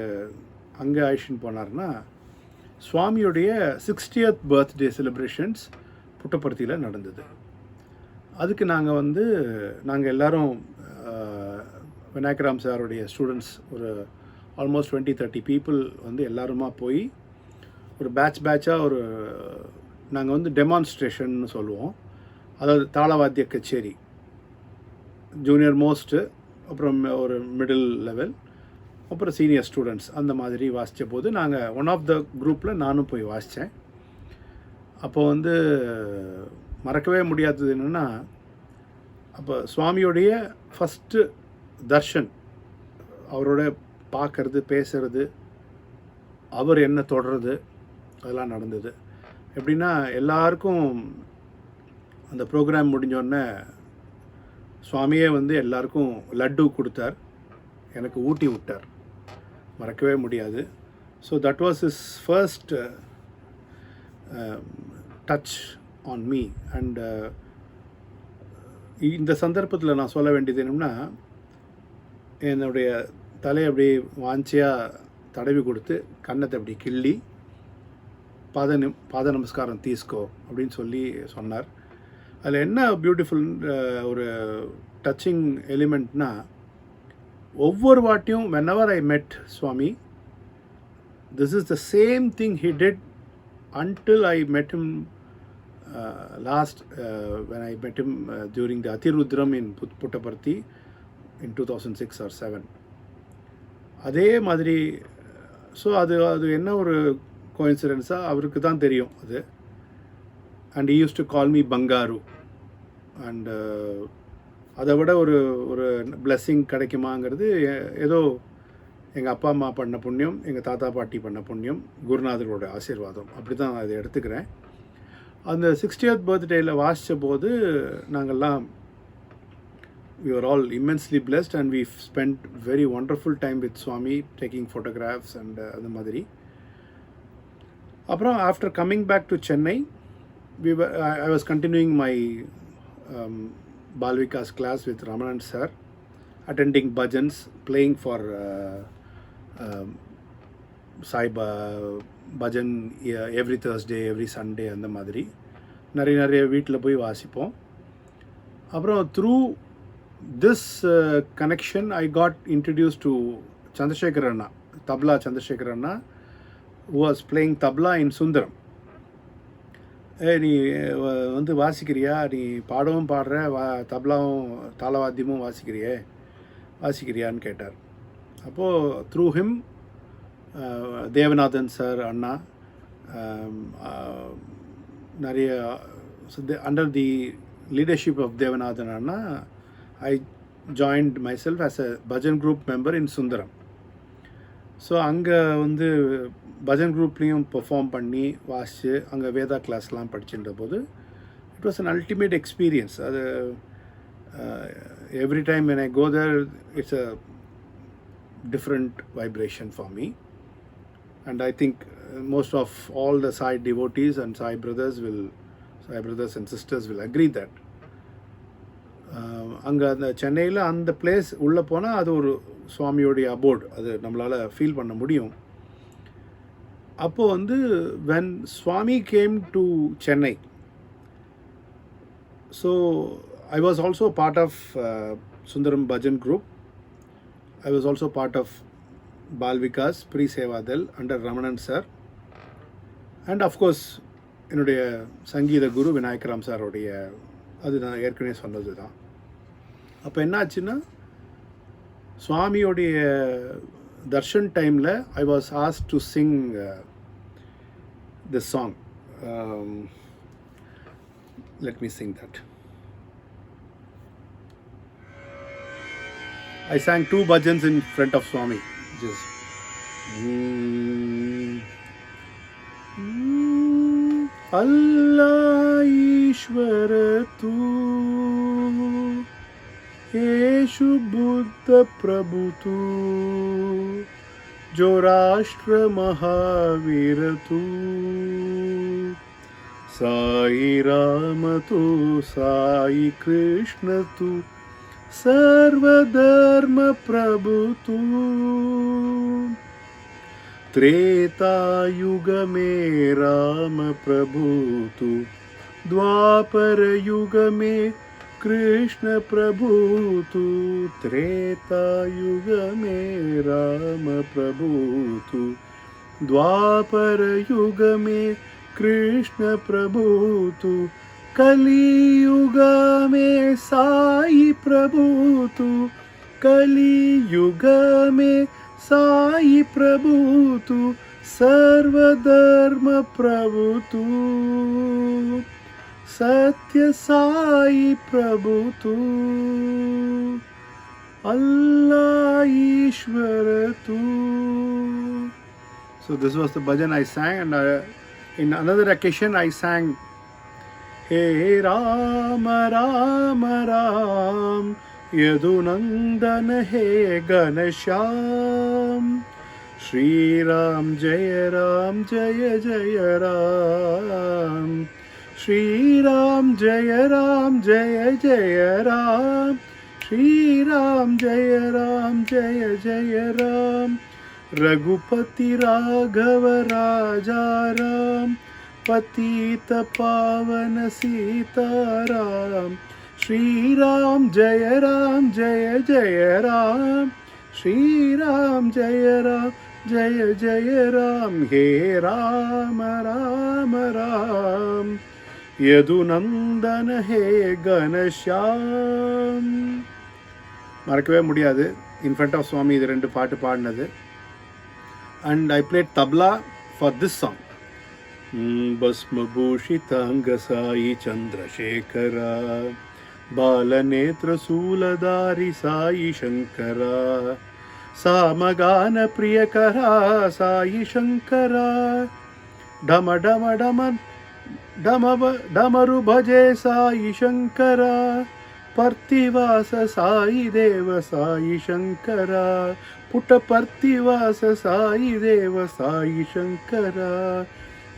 அங்கே ஆயிஷன் போனார்னா, சுவாமியுடைய 60th பர்த்டே செலிப்ரேஷன்ஸ் புட்டபர்த்தியில் நடந்தது. அதுக்கு நாங்கள் எல்லோரும் விநாயகராம் சாருடைய ஸ்டூடெண்ட்ஸ் ஒரு ஆல்மோஸ்ட் 20-30 பீப்புள் வந்து எல்லாருமா போய் ஒரு பேட்சாக நாங்கள் வந்து டெமான்ஸ்ட்ரேஷன் சொல்லுவோம். அதாவது தாளவாத்திய கச்சேரி, ஜூனியர் மோஸ்ட்டு, அப்புறம் ஒரு மிடில் லெவல், அப்புறம் சீனியர் ஸ்டூடெண்ட்ஸ், அந்த மாதிரி வாசித்த போது நாங்கள் ஒன் ஆஃப் த குரூப்பில் நானும் போய் வாசித்தேன். அப்போது வந்து மறக்கவே முடியாதது என்னென்னா, அப்போ சுவாமியோடைய ஃபஸ்ட்டு தர்ஷன், அவரோட பார்க்கறது, பேசுறது, அவர் என்ன தொடர்றது, அதெல்லாம் நடந்தது. எப்படின்னா எல்லாருக்கும் அந்த ப்ரோக்ராம் முடிஞ்சோடனே சுவாமியே வந்து எல்லாருக்கும் லட்டு கொடுத்தார், எனக்கு ஊட்டி விட்டார், மறக்கவே முடியாது. So that was his first touch on me. And இந்த சந்தர்ப்பத்தில் நான் சொல்ல வேண்டியது என்னென்னா, என்னுடைய தலையை அப்படியே வாஞ்சியாக தடவி கொடுத்து கன்னத்தை அப்படி கிள்ளி பாத நமஸ்காரம் தீஸ்கோ அப்படின்னு சொல்லி சொன்னார். அதில் என்ன பியூட்டிஃபுல் ஒரு டச்சிங் எலிமெண்ட்னா, ஒவ்வொரு வாட்டியும் whenever I met Swami, this is the same thing he did until I met him last when I met him during the Atirudram in Puttaparthi in 2006 or 7. அதே மாதிரி. ஸோ அது என்ன ஒரு கோயின்சிடென்ஸாக அவருக்கு தான் தெரியும் அது. And he used to call me Bangaru. And அதை விட ஒரு பிளெஸ்ஸிங் கிடைக்குமாங்கிறது ஏதோ எங்கள் அப்பா அம்மா பண்ண புண்ணியம், எங்கள் தாத்தா பாட்டி பண்ண புண்ணியம், குருநாதரோட ஆசீர்வாதம், அப்படி தான் நான் இதை எடுத்துக்கிறேன். அந்த 60th பர்த்டேயில் வாசித்த போது நாங்கள்லாம் we were all immensely blessed and we spent very wonderful time with Swami, taking photographs and அந்த மாதிரி. அப்புறம் after coming back to Chennai, I was continuing my Balvikas class with Ramanan sir, attending bhajans, playing for Sai bhajan every Thursday, every Sunday அந்த மாதிரி நிறைய வீட்டில் போய் வாசிப்போம். அப்புறம் through this connection I got introduced to Chandrasekhar Anna, Tabla Chandrasekhar Anna, who was playing tabla in Sundaram. நீ வந்து வாசிக்கிறியா, நீ பாடவும் பாடுற, தப்லாவும் தாளவாத்தியமும் வாசிக்கிறியான்னு கேட்டார். அப்போது த்ரூ ஹிம் தேவநாதன் சார் அண்ணா நிறைய under the leadership of Devanathan அண்ணா I joined myself as a bhajan group member in Sundaram. So அங்கே வந்து பஜன் குரூப்லேயும் பெர்ஃபார்ம் பண்ணி வாசித்து அங்கே வேதா கிளாஸ்லாம் படிச்சுன்ற போது it was an ultimate experience. அது every time when I go there, it's a different vibration for me. And I think most of all the Sai devotees and Sai brothers and sisters will agree that அங்கே அந்த சென்னையில் அந்த place உள்ளே போனால் அது ஒரு சுவாமியோடைய அபோர்டு, அது நம்மளால் ஃபீல் பண்ண முடியும். அப்போது வந்து when Swami came to Chennai, so I was also part of Sundaram Bhajan group. I was also part of Balvikas Pre-Sevadal under Ramanan sir, and of course என்னுடைய சங்கீத குரு விநாயகராம் சாரோடைய, அது நான் ஏற்கனவே சொன்னது தான். அப்போ என்னாச்சுன்னா, சுவாமியோடைய தர்ஷன் டைமில் I was asked to Singh this song. Let me Singh that. I sang 2 bhajans in front of Swami. Just Allah Ishwar tu, Yeshu Buddha Prabhu tu, Jorashtra Mahavir tu, Sai Rama tu, Sai Krishna tu, Sarvadharma Prabhu tu, Treta युग में राम प्रभु तु, द्वापर युग में कृष्ण प्रभु तु, त्रेता युग में राम प्रभु तु, द्वापर युग में कृष्ण प्रभु तु, कली युग में साई प्रभु तु, कली युग में साई प्रभु तु, सर्वधर्म प्रभु तु, सत्य साई प्रभु तु, अल्लाह ईश्वर तु. So this was the bhajan I sang, and in another occasion I sang, He Ram Ram Ram Yadunandan हे घनश्याम, श्री राम जय जय Ram, Shri Ram Jaya Ram Jaya Jaya Ram, Shri Ram Jaya Ram Jaya Jaya Ram, Raghupati Raghava Raja Ram, Patita Pavana Sita Ram, Shri Ram Jaya Ram Jaya Jaya Ram, Shri Ram Jaya Ram Jaya Jaya Ram, He Ram Ram Ram, Yadunandana He Ganashyam. மறக்கவே முடியாது in front of சுவாமி இது 2 பாட்டு பாடினது. And I played tabla for this song. Basma Bhushita Angasai Chandrasekhara, Balanetra Suladari Sai Shankara, Samagana Priyakara Sai Shankara, Dama Dama Dama Damaru Bhaje Sai Shankara, Partivasa Sai Deva Sai Shankara, Putta Partivasa Sai Deva Sai Shankara,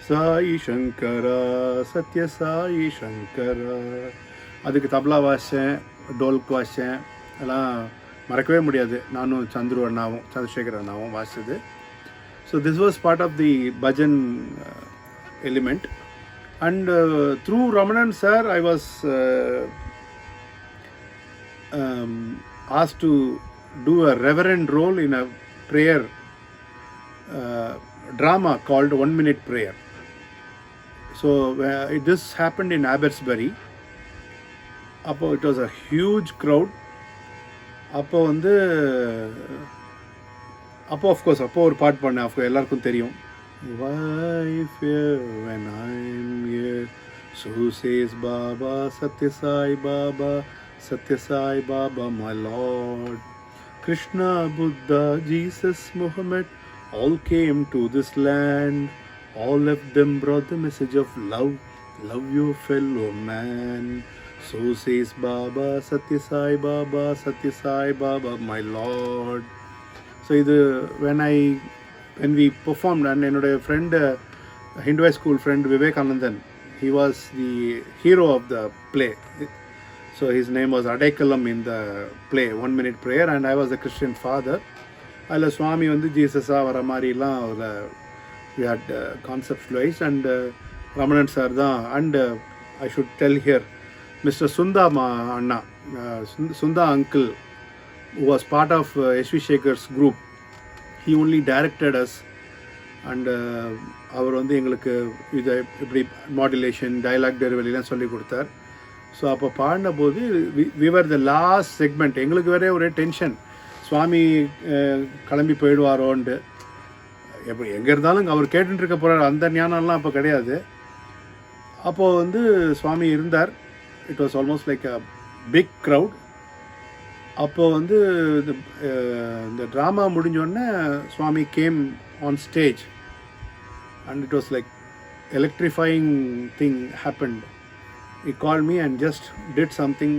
Sai Shankara, Satya Sai Shankara. அதுக்கு தபலா வாசித்தேன், டோல்க்கு வாசித்தேன், எல்லாம் மறக்கவே முடியாது. நானும் சந்துரு அண்ணாவும் சந்திரசேகர் அண்ணாவும் வாசித்தது. So this was part of the bhajan element. And through Ramanan sir I was asked to do a reverend role in a prayer drama called 1 Minute Prayer. So this happened in Abbotsbury. Appo it was a huge crowd. Appo வந்து அப்போ of course அப்போ ஒரு பாட்டு பண்ணேன், அப்போ எல்லாருக்கும் தெரியும். Why fear when I'm here, so says Baba, Satya Sai Baba, Satya Sai Baba, my Lord. Krishna, Buddha, Jesus, Muhammad, all came to this land. All of them brought the message of love. Love your fellow man. So says Baba, Satya Sai Baba, Satya Sai Baba, my Lord. So when we performed, and என்னோட friend, Hindu high school friend Vivekanandan, he was the hero of the play. So his name was Adekalam in the play 1 Minute Prayer, and I was a Christian father. அதில் சுவாமி வந்து ஜீசஸாக வர மாதிரிலாம் அதில் we had conceptualized, and Ramanan sir தான். And I should tell here, Mr. Sunda Anna, Sunda uncle, who was part of S.V. Shekhar's group, he only directed us. And அவர் வந்து எங்களுக்கு இதை இப்படி மாடுலேஷன், டைலாக் டெலிவரிலாம் சொல்லி கொடுத்தார். ஸோ அப்போ பாடின போது விவர் த லாஸ்ட் செக்மெண்ட். எங்களுக்கு வேறே ஒரே டென்ஷன், சுவாமி கிளம்பி போயிடுவாரோன்ட்டு. எப்படி எங்கே இருந்தாலும் அவர் கேட்டுட்டு இருக்க போகிறார், அந்த ஞானம்லாம் அப்போ கிடையாது. அப்போது வந்து சுவாமி இருந்தார். It was almost like a big crowd. அப்போது வந்து இந்த ட்ராமா முடிஞ்சோடனே Swami came on stage, and it was like electrifying thing happened. He called me and just did something.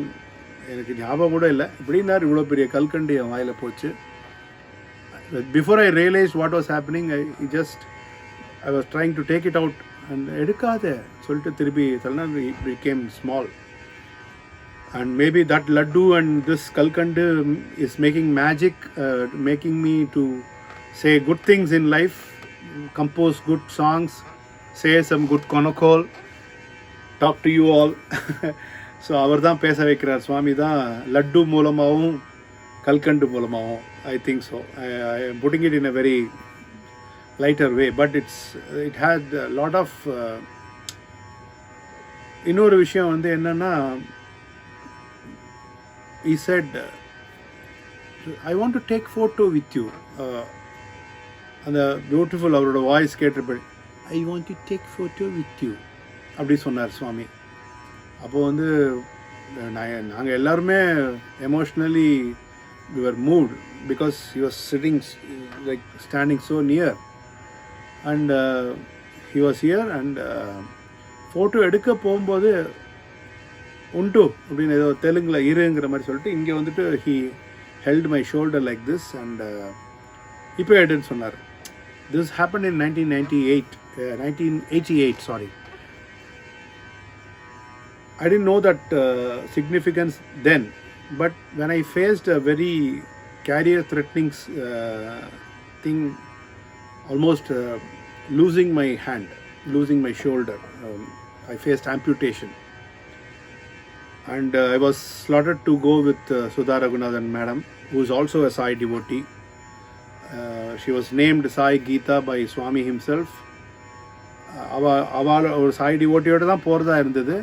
எனக்கு ஞாபகம் கூட இல்லை, இப்படின்னார். இவ்வளோ பெரிய கல்கண்டு என் வாயில் போச்சு. Before I realize what was happening, I was trying to take it out. And எடுக்காத சொல்லிட்டு திருப்பி தள்ளனா it became small. And maybe that laddu and this kalkandu is making magic, making me to say good things in life, compose good songs, say some good konokol, talk to you all. So அவர் தான் பேச வைக்கிறார். சுவாமி தான் லட்டு மூலமாகவும் கல்கண்டு மூலமாகவும். I think so. I am putting it in a very lighter way, but it had a lot of இன்னொரு விஷயம் வந்து என்னன்னா, he said, I want to take photo with you. அந்த பியூட்டிஃபுல் அவரோட வாய்ஸ் கேட்டபடி, I want to take photo with you அப்படி சொன்னார் சுவாமி. அப்போ வந்து நாங்கள் எல்லாருமே emotionally we were moved because he was sitting like standing so near, and he was here. And photo எடுக்க போகும்போது உண்டு அப்படின்னு ஏதோ தெலுங்கில் இருங்கிற மாதிரி சொல்லிட்டு இங்கே வந்துட்டு he held my shoulder like this and இப்போ எடுன்னு சொன்னார். This happened in 1988, sorry. I didn't know that significance then, but when I faced a very career-threatening thing, almost losing my hand, losing my shoulder, I faced amputation, and I was slaughtered to go with Sudha Raghunathan madam, who is also a Sai devotee. She was named Sai Geeta by Swami himself. அவள் ஒரு சாய் டிவோட்டியோடு தான் போகிறதா இருந்தது.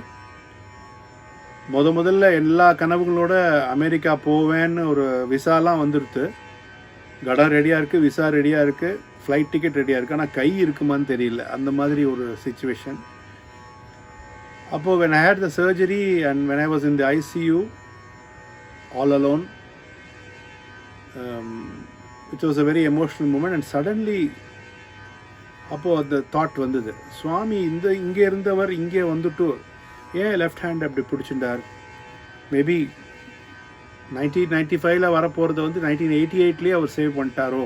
முதல்ல எல்லா கனவுகளோட America போவேன்னு ஒரு விசாலாம் வந்துடுது. கடம் ரெடியாக இருக்குது, விசா ரெடியாக இருக்குது, ஃப்ளைட் டிக்கெட் ரெடியாக இருக்குது. ஆனால் கை இருக்குமான்னு தெரியல, அந்த மாதிரி ஒரு சுச்சுவேஷன். அப்போது when I had the surgery and when I was in the ICU all alone, it was a very emotional moment, and suddenly அப்போது அந்த தாட் வந்தது, சுவாமி இங்கே இருந்தவர் இங்கே வந்துட்டு ஏன் லெஃப்ட் ஹேண்ட் அப்படி பிடிச்சிட்டார்? மேபி 1995 வரப்போகிறத வந்து 1988 அவர் சேவ் பண்ணிட்டாரோ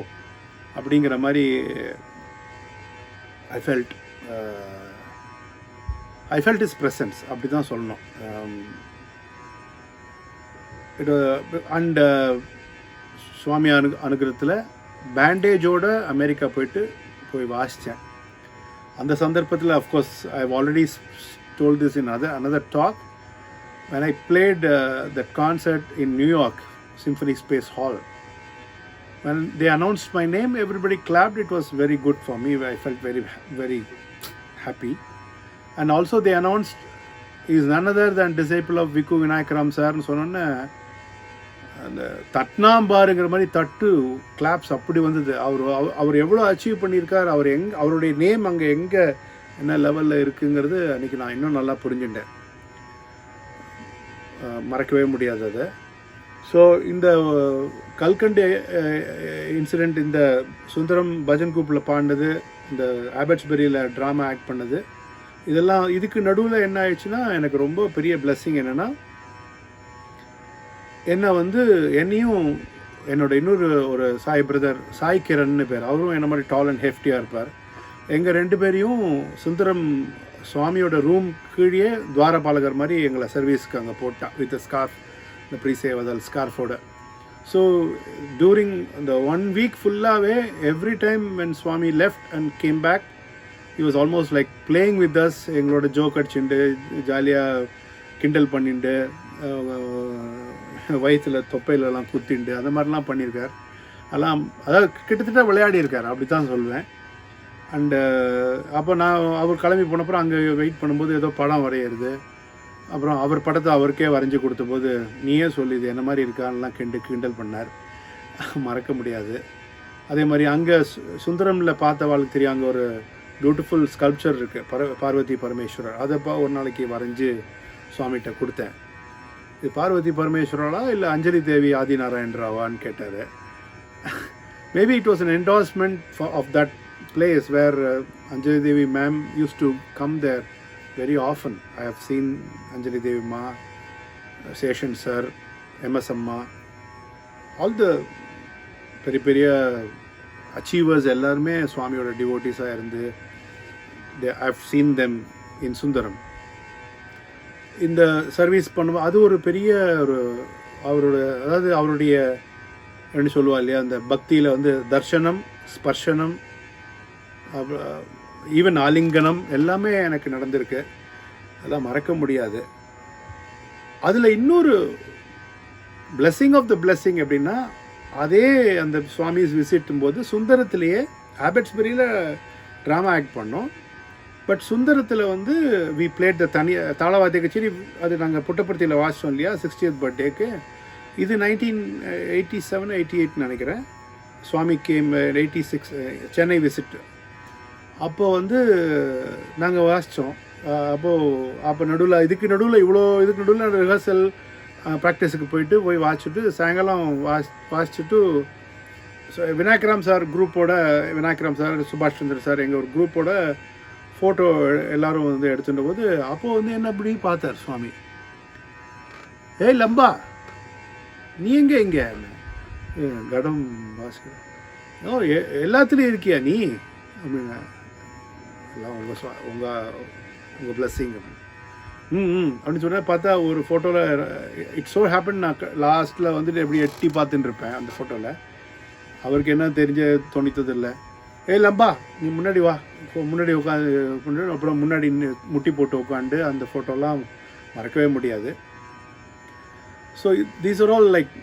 அப்படிங்கிற மாதிரி ஐ ஃபெல்ட் இஸ் ப்ரெசன்ஸ், அப்படி தான் சொல்லணும். அண்ட் சுவாமி அனுகிரகத்தில் பேண்டேஜோட அமெரிக்கா போய் வாசித்தேன். அந்த சந்தர்ப்பத்தில் of course I have already told this in another talk. When I played that concert in New York, Symphony Space Hall, when they announced my name, everybody clapped. It was very good for me. I felt very, very happy. And also they announced he is none other than disciple of Vikku Vinayakaram sir. சொன்னோன்னே அந்த தட்னாம்பாருங்கிற மாதிரி தட்டு claps அப்படி வந்தது. அவர் எவ்வளோ achieve பண்ணியிருக்கார், அவருடைய name அங்கே எங்கே என்ன லெவலில் இருக்குங்கிறது அன்றைக்கி நான் இன்னும் நல்லா புரிஞ்சுட்டேன். மறக்கவே முடியாது அதை. ஸோ இந்த கல்கண்டு இன்சிடெண்ட், இந்த சுந்தரம் பஜன் குரூப்பில் பாடினது, இந்த ஆபட்ஸ்பெரியில் ட்ராமா ஆக்ட் பண்ணது, இதெல்லாம் இதுக்கு நடுவில் என்ன ஆயிடுச்சுன்னா எனக்கு ரொம்ப பெரிய பிளெஸ்ஸிங் என்னென்னா, என்னை வந்து என்னையும் என்னோட இன்னொரு ஒரு சாய் பிரதர் சாய் கிரன்னு பேர், அவரும் என்ன மாதிரி டால் அண்ட் ஹெஃப்டியாக இருப்பார். எங்கள் 2 பேரையும் சுந்தரம் சுவாமியோட ரூம் கீழே துவாரபாலகர் மாதிரி எங்களை சர்வீஸ்க்கு அங்கே போட்டான் வித் ஸ்கார்ஃப், இந்த ப்ரீசேவதல் ஸ்கார்ஃபோட. ஸோ டூரிங் இந்த 1 வீக் ஃபுல்லாகவே every time when Swami left and came back, he was almost like playing with us. எங்களோட ஜோக் அடிச்சுண்டு ஜாலியாக கிண்டல் பண்ணிட்டு வயிற்றில் தொப்பையிலலாம் குத்திண்டு அந்த மாதிரிலாம் பண்ணியிருக்கார். அதாவது கிட்டத்தட்ட விளையாடி இருக்கார், அப்படி தான் சொல்லுவேன். அண்டு அப்போ நான் அவர் கிளம்பி போனப்பறம் அங்கே வெயிட் பண்ணும்போது ஏதோ படம் வரையிறது, அப்புறம் அவர் படத்தை அவருக்கே வரைஞ்சி கொடுத்தபோது நீயே சொல்லி இது என்ன மாதிரி இருக்கான்லாம் கிண்டல் பண்ணார், மறக்க முடியாது. அதே மாதிரி அங்கே சுந்தரமில் பார்த்த வாழ்க்கை தெரியும், அங்கே ஒரு பியூட்டிஃபுல் ஸ்கல்ப்சர் இருக்குது பார்வதி பரமேஸ்வரர், அதை ஒரு நாளைக்கு வரைஞ்சி சுவாமிகிட்ட கொடுத்தேன். இது பார்வதி பரமேஸ்வரரா இல்லை அஞ்சலி தேவி ஆதிநாராயண் ராவான்னு கேட்டார். Maybe it was an endorsement of that place where Anjali Devi ma'am used to come there very often. I have seen Anjali Devi ma, Seshan sir, MS Amma, all the பெரிய அச்சீவர்ஸ் எல்லாருமே சுவாமியோட டிவோட்டிஸாக இருந்து I have seen them in Sundaram. இந்த service பண்ணும்போது அது ஒரு பெரிய ஒரு அவருடைய என்ன சொல்லுவா இல்லையா, அந்த பக்தியில் வந்து தர்ஷனம், ஸ்பர்ஷனம், ஈவன் ஆலிங்கனம் எல்லாமே எனக்கு நடந்திருக்கு. அதெல்லாம் மறக்க முடியாது. அதில் இன்னொரு பிளெஸ்ஸிங் ஆஃப் த பிளெஸ்ஸிங் எப்படின்னா, அதே அந்த சுவாமிஸ் விசிட்டும் போது சுந்தரத்திலேயே ஆபட்ஸ்பெரியில் ட்ராமா ஆக்ட் பண்ணோம். பட் சுந்தரத்தில் வந்து வி பிளேட் த தாளவாத்திய கச்சேரி, அது நாங்கள் புட்டபர்த்தியில் வாசித்தோம் இல்லையா 60th பர்த்டேக்கு. இது 1987-88 நினைக்கிறேன். சுவாமி கேம் 86 சென்னை விசிட். அப்போது வந்து நாங்கள் வாசித்தோம். அப்போ நடுவில் இதுக்கு நடுவில் ரிஹர்சல் ப்ராக்டிஸுக்கு போய் வாசிச்சுட்டு சாயங்காலம் வாசிச்சுட்டு விநாயகராம் சார் குரூப்போட, விநாயகராம் சார், சுபாஷ் சந்திர சார், எங்கள் ஒரு குரூப்போட ஃபோட்டோ எல்லோரும் வந்து எடுத்துட்ட போது அப்போது வந்து என்ன அப்படி பார்த்தார் சுவாமி. ஏய் லம்பா, நீ எங்கே கடம் வாசிக்க எல்லாத்துலேயும் இருக்கியா நீ அப்படின்னு, எல்லாம் உங்கள் பிளஸ்ஸிங் அப்படின்னு. அப்படின்னு சொன்னால் பார்த்தா ஒரு ஃபோட்டோவில் இட்ஸ் ஸோ ஹேப்பன். நான் லாஸ்ட்டில் வந்துட்டு எப்படி எட்டி பார்த்துட்டு இருப்பேன் அந்த ஃபோட்டோவில். அவருக்கு என்ன தெரிஞ்ச தோணித்தது இல்லை. லம்பா நீ முன்னாடி வா, முன்னாடி உட்காந்து, அப்புறம் முன்னாடி முட்டி போட்டு உட்காந்து அந்த ஃபோட்டோலாம் மறக்கவே முடியாது. So these are all like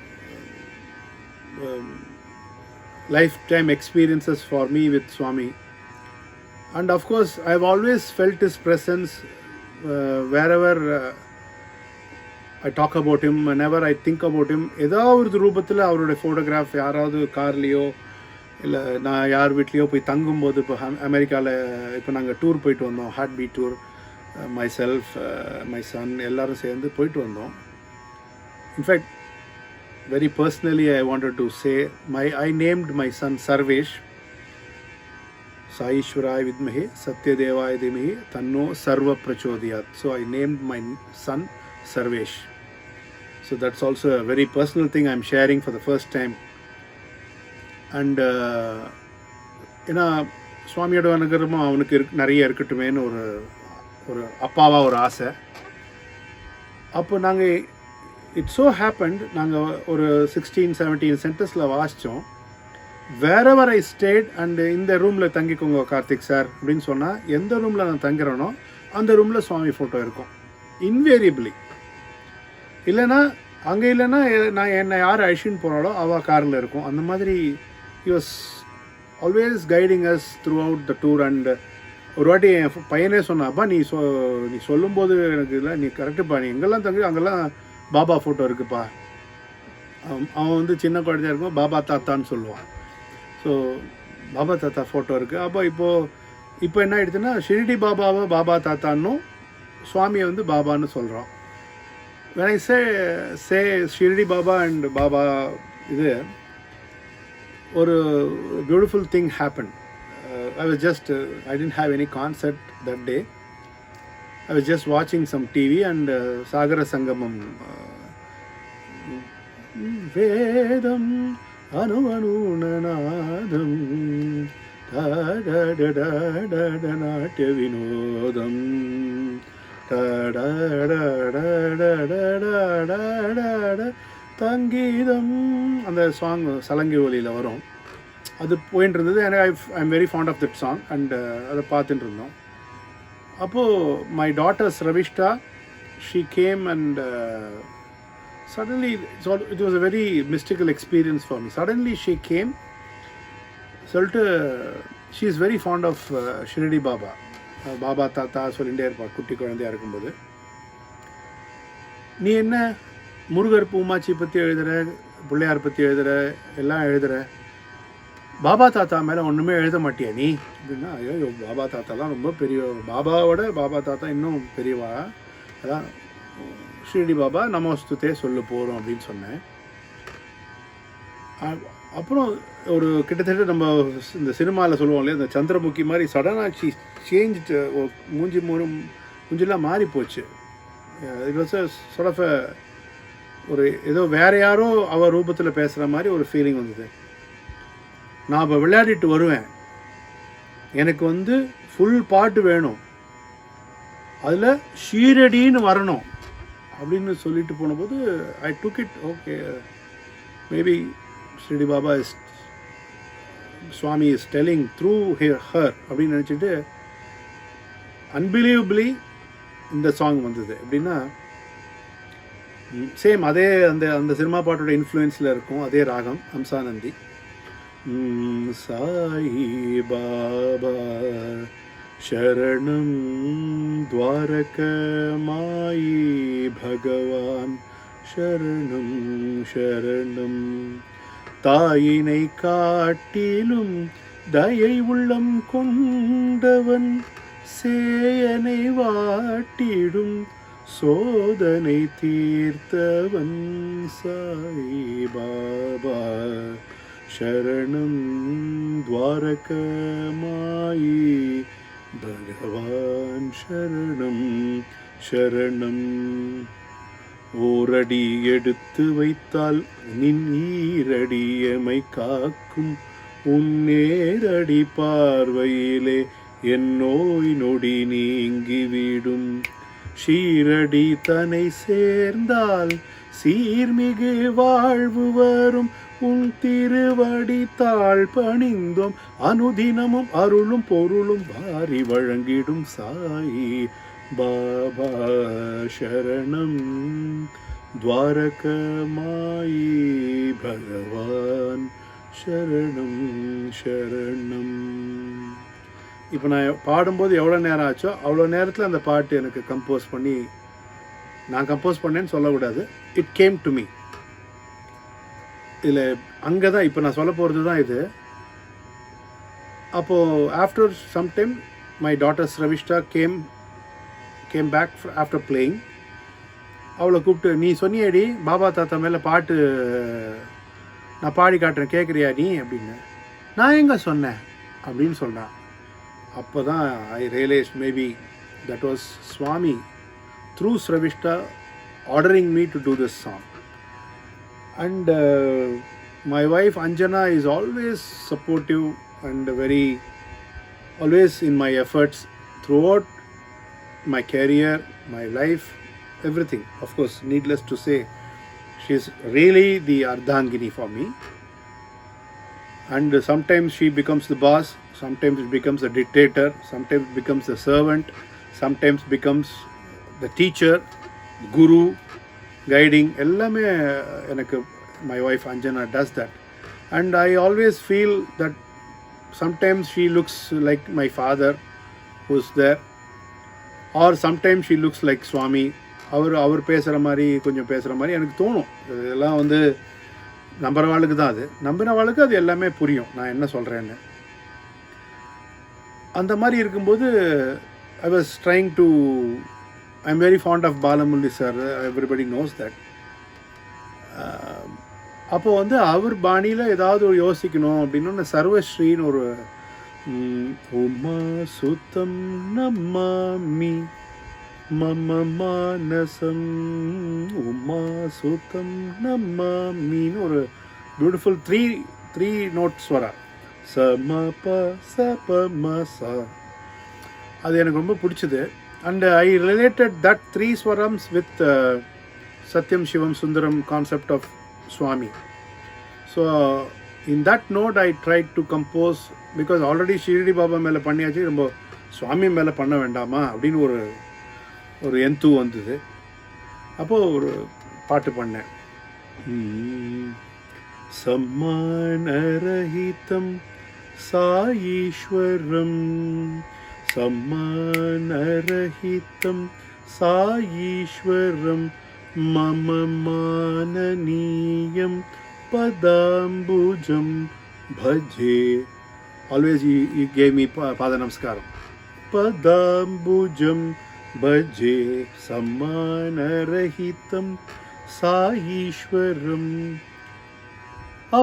lifetime experiences for me with Swami. And of course I've always felt his presence wherever I talk about him, whenever I think about him. ஏதாவது ரூபத்தில் அவருடைய ஃபோட்டோகிராஃப் யாராவது கார்லேயோ இல்லை நான் யார் வீட்லேயோ போய் தங்கும்போது, இப்போ அமெரிக்காவில் இப்போ நாங்கள் டூர் போயிட்டு வந்தோம், heart beat tour, myself, my son எல்லோரும் சேர்ந்து போயிட்டு வந்தோம். In fact very personally I wanted to say I named my son Sarvesh. Saishwaraya vidmahe satyadevaya dhimahi tanno sarva prachodayat. So I named my son Sarvesh. So that's also a very personal thing I'm sharing for the first time. And ஏன்னா சுவாமியோட அனுகிரகமும் அவனுக்கு நிறைய இருக்கட்டுமேன்னு ஒரு அப்பாவா ஒரு ஆசை. அப்போ நாங்கள் இட் ஸோ ஹேப்பன்ட், நாங்கள் ஒரு 16-17 சென்டர்ஸில் வாசித்தோம். வேறவர் ஐ ஸ்டேட் அண்ட் இந்த ரூமில் தங்கிக்கோங்க கார்த்திக் சார் அப்படின்னு சொன்னால், எந்த ரூமில் நான் தங்குறேனோ அந்த ரூமில் சுவாமி ஃபோட்டோ இருக்கும் இன்வேரியபிளி. இல்லைன்னா அங்கே இல்லைன்னா நான் என்னை யார் அழிச்சின்னு போகிறாலோ அவள் காரில் இருக்கும். அந்த மாதிரி he was always guiding as through out the tour. And ஒரு வாட்டி என் பையனே சொன்னாப்பா, நீ சொல்லும்போது எனக்கு இல்லை, நீ கரெக்டுப்பா, நீ எங்கெல்லாம் தங்கி அங்கெல்லாம் பாபா ஃபோட்டோ இருக்குப்பா. அவன் வந்து சின்ன குழந்தையா இருக்கும், பாபா தாத்தான்னு சொல்லுவான். ஸோ பாபா தாத்தா ஃபோட்டோ இருக்குது. அப்போ இப்போ என்ன ஆகிடுச்சுன்னா ஷிரடி பாபாவை பாபா தாத்தான்னும் சுவாமியை வந்து பாபான்னு சொல்கிறோம். when I say Shirdi Baba and Baba, இது ஒரு beautiful thing happen. I was just I didn't have any concert that day. I was just watching some TV and Sagara Sangamam. Vedam anu anu nanadam da da da da da da natya vinodam da da da da da da da da da தங்கீதம். அந்த song சலங்கி ஒலியில் வரும், அது போயின்னு இருந்தது. எனக்கு I am very fond of that song. And அதை பார்த்துட்டு இருந்தோம். அப்போது my daughter Sravishta, she came and suddenly it was a very mystical experience for me. Suddenly she came, சொல்லிட்டு she is very fond of Shirdi Baba, Baba தாத்தா சொல்லிகிட்டே இருப்பாள் குட்டி குழந்தையாக இருக்கும்போது. நீ என்ன முருகர் பூமாச்சி பற்றி எழுதுகிற, பிள்ளையார் பற்றி எழுதுகிற, எல்லாம் எழுதுகிற, பாபா தாத்தா மேலே ஒன்றுமே எழுத மாட்டியா நீ அப்படின்னா, ஐயோ பாபா தாத்தாலாம் ரொம்ப பெரிய, பாபாவோட பாபா தாத்தா இன்னும் பெரியவா, அதான் ஷிரடி பாபா நமஸ்துதே சொல்ல போகிறோம் அப்படின்னு சொன்னேன். அப்புறம் ஒரு கிட்டத்தட்ட நம்ம இந்த சினிமாவில் சொல்லுவோம் இல்லையா, இந்த சந்திரமுகி மாதிரி சடனாக சேஞ்ச், மூஞ்சிலாம் மாறி போச்சு. இட் வாஸ் sort of ஒரு ஏதோ வேறு யாரோ அவள் ரூபத்தில் பேசுகிற மாதிரி ஒரு ஃபீலிங் வந்தது. நான் இப்போ விளையாடிட்டு வருவேன், எனக்கு வந்து ஃபுல் பாட்டு வேணும், அதில் ஷீரடின்னு வரணும் அப்படின்னு சொல்லிட்டு போனபோது I took it. Okay, maybe Shirdi Baba is Swami is telling through her அப்படின்னு நினச்சிட்டு அன்பிலீவபிளி இந்த சாங் வந்தது. எப்படின்னா சேம் அதே அந்த சினிமா பாட்டோட இன்ஃப்ளூயன்ஸில் இருக்கும், அதே ராகம் ஹம்சானந்தி. சாயி பாபா சரணம் துவாரகமாயி பகவான் சரணம் சரணம், தாயினை காட்டிலும் தயை உள்ளம் கொண்டவன், சேயனை வாட்டிடும் சோதனை தீர்த்தவன், சாயி பாபா சரணம் துவாரகமாயி பகவான் சரணம் சரணம். ஓரடி எடுத்து வைத்தால் நின் ஈரடியமை காக்கும், உன்னேரடி பார்வையிலே என் நோய் நொடி நீங்கிவிடும், ஷீரடி தனை சேர்ந்தால் சீர்மிகு வாழ்வு வரும். உன் திருவடி தாழ் பணிந்தோம் அனுதினமும் அருளும் பொருளும் வாரி வழங்கிடும் சாயி பாபா சரணம். துவாரகமாயி பகவான் சரணம் சரணம். இப்போ நான் பாடும்போது எவ்வளோ நேரம் ஆச்சோ அவ்வளோ நேரத்தில் அந்த பாட்டு எனக்கு கம்போஸ் பண்ணி, நான் கம்போஸ் பண்ணேன்னு சொல்லக்கூடாது, இட் கேம் டு மீ. இதில் அங்கே தான் இப்போ நான் சொல்ல போகிறது தான் இது. அப்போது after some time my daughter Shravishta came back after playing. அவளை கூப்பிட்டு, நீ சொன்னியடி பாபா தாத்தா மேலே பாட்டு நான் பாடி காட்டுறேன், கேட்குறியா நீ அப்படின்னு. நான் எங்கே சொன்னேன் அப்படின்னு சொன்னான். அப்போ தான் I realize maybe that was Swami through Shravishta ordering me to do this song. And my wife Anjana is always supportive and always in my efforts throughout my career, my life, everything. Of course, needless to say, she is really the Ardhangini for me. And sometimes she becomes the boss, sometimes it becomes a dictator, sometimes it becomes the servant, sometimes becomes the teacher, guru, guiding. எல்லாமே எனக்கு my wife Anjana does that. And I always feel that sometimes she looks like my father who's there, or sometimes she looks like Swami. அவர் பேசுகிற மாதிரி கொஞ்சம் பேசுகிற மாதிரி எனக்கு தோணும். இதெல்லாம் வந்து நம்புறவாளுக்கு தான், அது நம்பினவாளுக்கு அது எல்லாமே புரியும் நான் என்ன சொல்கிறேன்னு. அந்த மாதிரி இருக்கும்போது I was trying to, I'm very fond of Balamurali sir, everybody knows that. அப்போ வந்து அவர் பாணியில் ஏதாவது ஒரு யோசிக்கணும் அப்படின்னு சர்வஸ்ரீன்னு ஒரு உமா சுத்தம் நம்மாமி மம மானசம் உமா சுத்தம் நம்மாமின்னு ஒரு பியூட்டிஃபுல் த்ரீ நோட்ஸ் வர சம ப ச ப ம ச. அது எனக்கு ரொம்ப பிடிச்சது. And I related that 3 swarams with Satyam Shivam Sundaram concept of Swami. So in that note I tried to compose, because already Shirdi Baba மேலே பண்ணியாச்சு, நம்ம சுவாமி மேலே பண்ண வேண்டாமா அப்படின்னு ஒரு எந்து வந்தது. அப்போது ஒரு பாட்டு பண்ணேன். சம்மானரஹிதம் சாயீஸ்வரம் सम्मानरहितं साईश्वरं मम माननीयं पदाम्बुजं भजे. Always he gave me pada namaskaram. Padambujam bhaje sammanarahitam saishwaram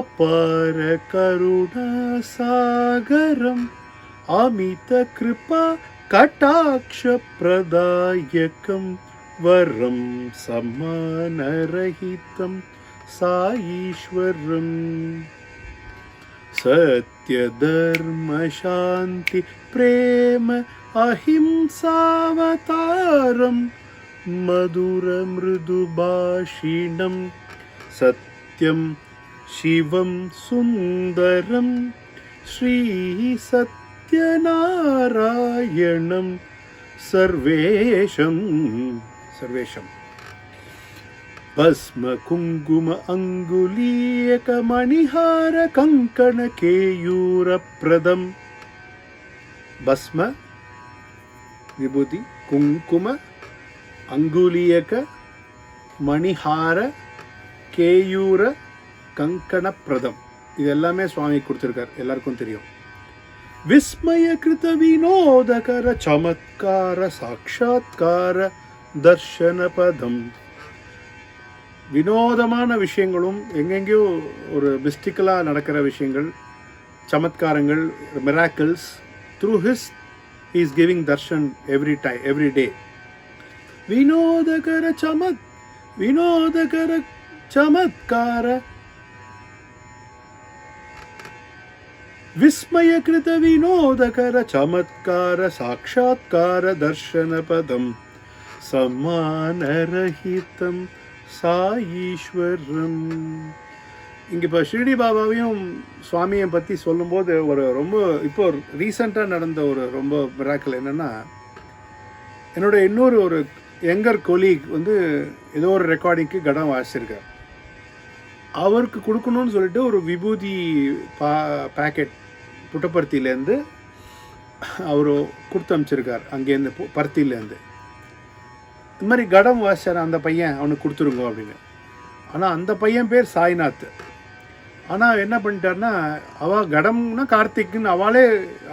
apara karuna sagaram amita kripa kataksha pradayakam varam sammanarahitam saishwaram सत्य धर्म शांति प्रेम अहिंसावतारम मधुर मृदु भाषिणम सत्यम शिवम सुंदरम श्री सत्यनारायणम सर्वेशम सर्वेशम भस्म कुंकुम अंगुलीयक मणिहार कंकण केयूर प्रदम. भस्म विभूति कुंकुम अंगुलीयक मणिहार केयूर कंकण प्रदम. இதெல்லாமே சுவாமி கொடுத்திருக்கார், எல்லாருக்கும் தெரியும். விஸ்மயகிருத வினோதகர சமத்கார சாட்சாத்கார தர்ஷன பதம். வினோதமான விஷயங்களும் எங்கெங்கேயோ ஒரு மிஸ்டிக்கலாக நடக்கிற விஷயங்கள், சமத்காரங்கள், miracles, through his he is giving darshan every time, every day. வினோதகர சமத்கார விஸ்மயகிருத வினோதகர சமத்கார சாட்சாத்கார தர்ஷன பதம் சமானரஹிதம் சாயீஸ்வரம். இங்கே இப்போ ஷிரடி பாபாவையும் சுவாமியை பற்றி சொல்லும்போது ஒரு ரொம்ப இப்போ ரீசண்டாக நடந்த ஒரு ரொம்ப மிராக்கல் என்னென்னா, என்னோட இன்னொரு ஒரு யங்கர் கொலீக் வந்து ஏதோ ஒரு ரெக்கார்டிங்க்கு கடம் வாசிச்சிருக்கார். அவருக்கு கொடுக்கணும்னு சொல்லிட்டு ஒரு விபூதி பேக்கெட் புட்டப்பருத்தியிலேருந்து அவர் கொடுத்து அனுப்பிச்சிருக்கார். அங்கேருந்து பருத்தியிலேருந்து இந்த மாதிரி கடம் வாசிச்சார் அந்த பையன், அவனுக்கு கொடுத்துருங்க அப்படின்னு. ஆனால் அந்த பையன் பேர் சாய்நாத். ஆனால் என்ன பண்ணிட்டார்னா, அவள் கடம்னா கார்த்திக்னு அவளே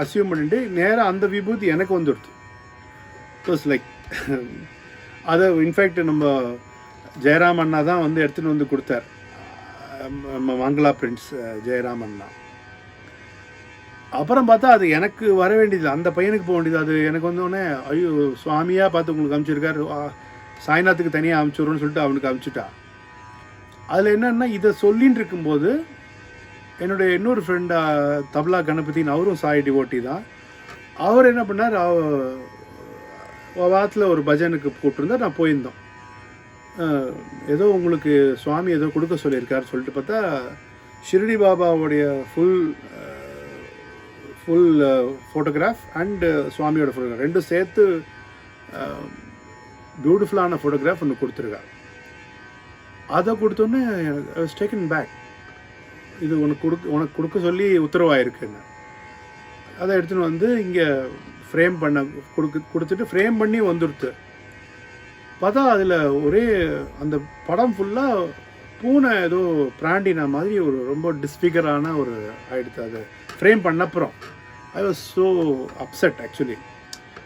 அசியூம் பண்ணிட்டு நேராக அந்த விபூதி எனக்கு வந்துடுது. இட் வாஸ் லைக் அதை இன்ஃபேக்ட் நம்ம ஜெயராம் அண்ணா தான் வந்து எடுத்துகிட்டு வந்து கொடுத்தார். மங்களா பிரின்ஸ் ஜெயராம் அண்ணா. அப்புறம் பார்த்தா அது எனக்கு வர வேண்டியது, அந்த பையனுக்கு போக வேண்டியது. அது எனக்கு வந்தோடனே ஐயோ சுவாமியாக பார்த்து உங்களுக்கு அனுப்பிச்சிருக்காரு, சாய்நாத்துக்கு தனியாக அனுப்பிச்சுடுறோன்னு சொல்லிட்டு அவனுக்கு அனுப்பிச்சிட்டா. அதில் என்னென்னா, இதை சொல்லின்னு இருக்கும்போது என்னுடைய இன்னொரு ஃப்ரெண்ட் தபலா கணபதினு, அவரும் சாய் டிவோட்டி தான். அவர் என்ன பண்ணார், வாரத்தில் ஒரு பஜனுக்கு கூப்பிட்டுருந்தார். நான் போயிருந்தோம். ஏதோ உங்களுக்கு சுவாமி ஏதோ கொடுக்க சொல்லியிருக்காரு சொல்லிட்டு பார்த்தா ஷிரடி பாபாவுடைய ஃபுல் ஃபோட்டோகிராஃப் அண்டு சுவாமியோட ஃபோட்டோகிராஃப் ரெண்டும் சேர்த்து பியூட்டிஃபுல்லான ஃபோட்டோகிராஃப் ஒன்று கொடுத்துருக்காரு. அதை கொடுத்தோன்னே ஐ வாஸ் டேக்கன் பேக். இது உனக்கு கொடுக்க சொல்லி உத்தரவாயிருக்குன்னு. அதை எடுத்துன்னு வந்து இங்கே ஃப்ரேம் பண்ண கொடுத்துட்டு ஃப்ரேம் பண்ணி வந்துடுத்து. பார்த்தா அதில் ஒரே அந்த படம் ஃபுல்லாக பூனை ஏதோ பிராண்டினா மாதிரி ஒரு ரொம்ப டிஸ்ஃபிகரான ஒரு ஆகிடுது. அது ஃப்ரேம் பண்ணப்புறம் I was so upset actually.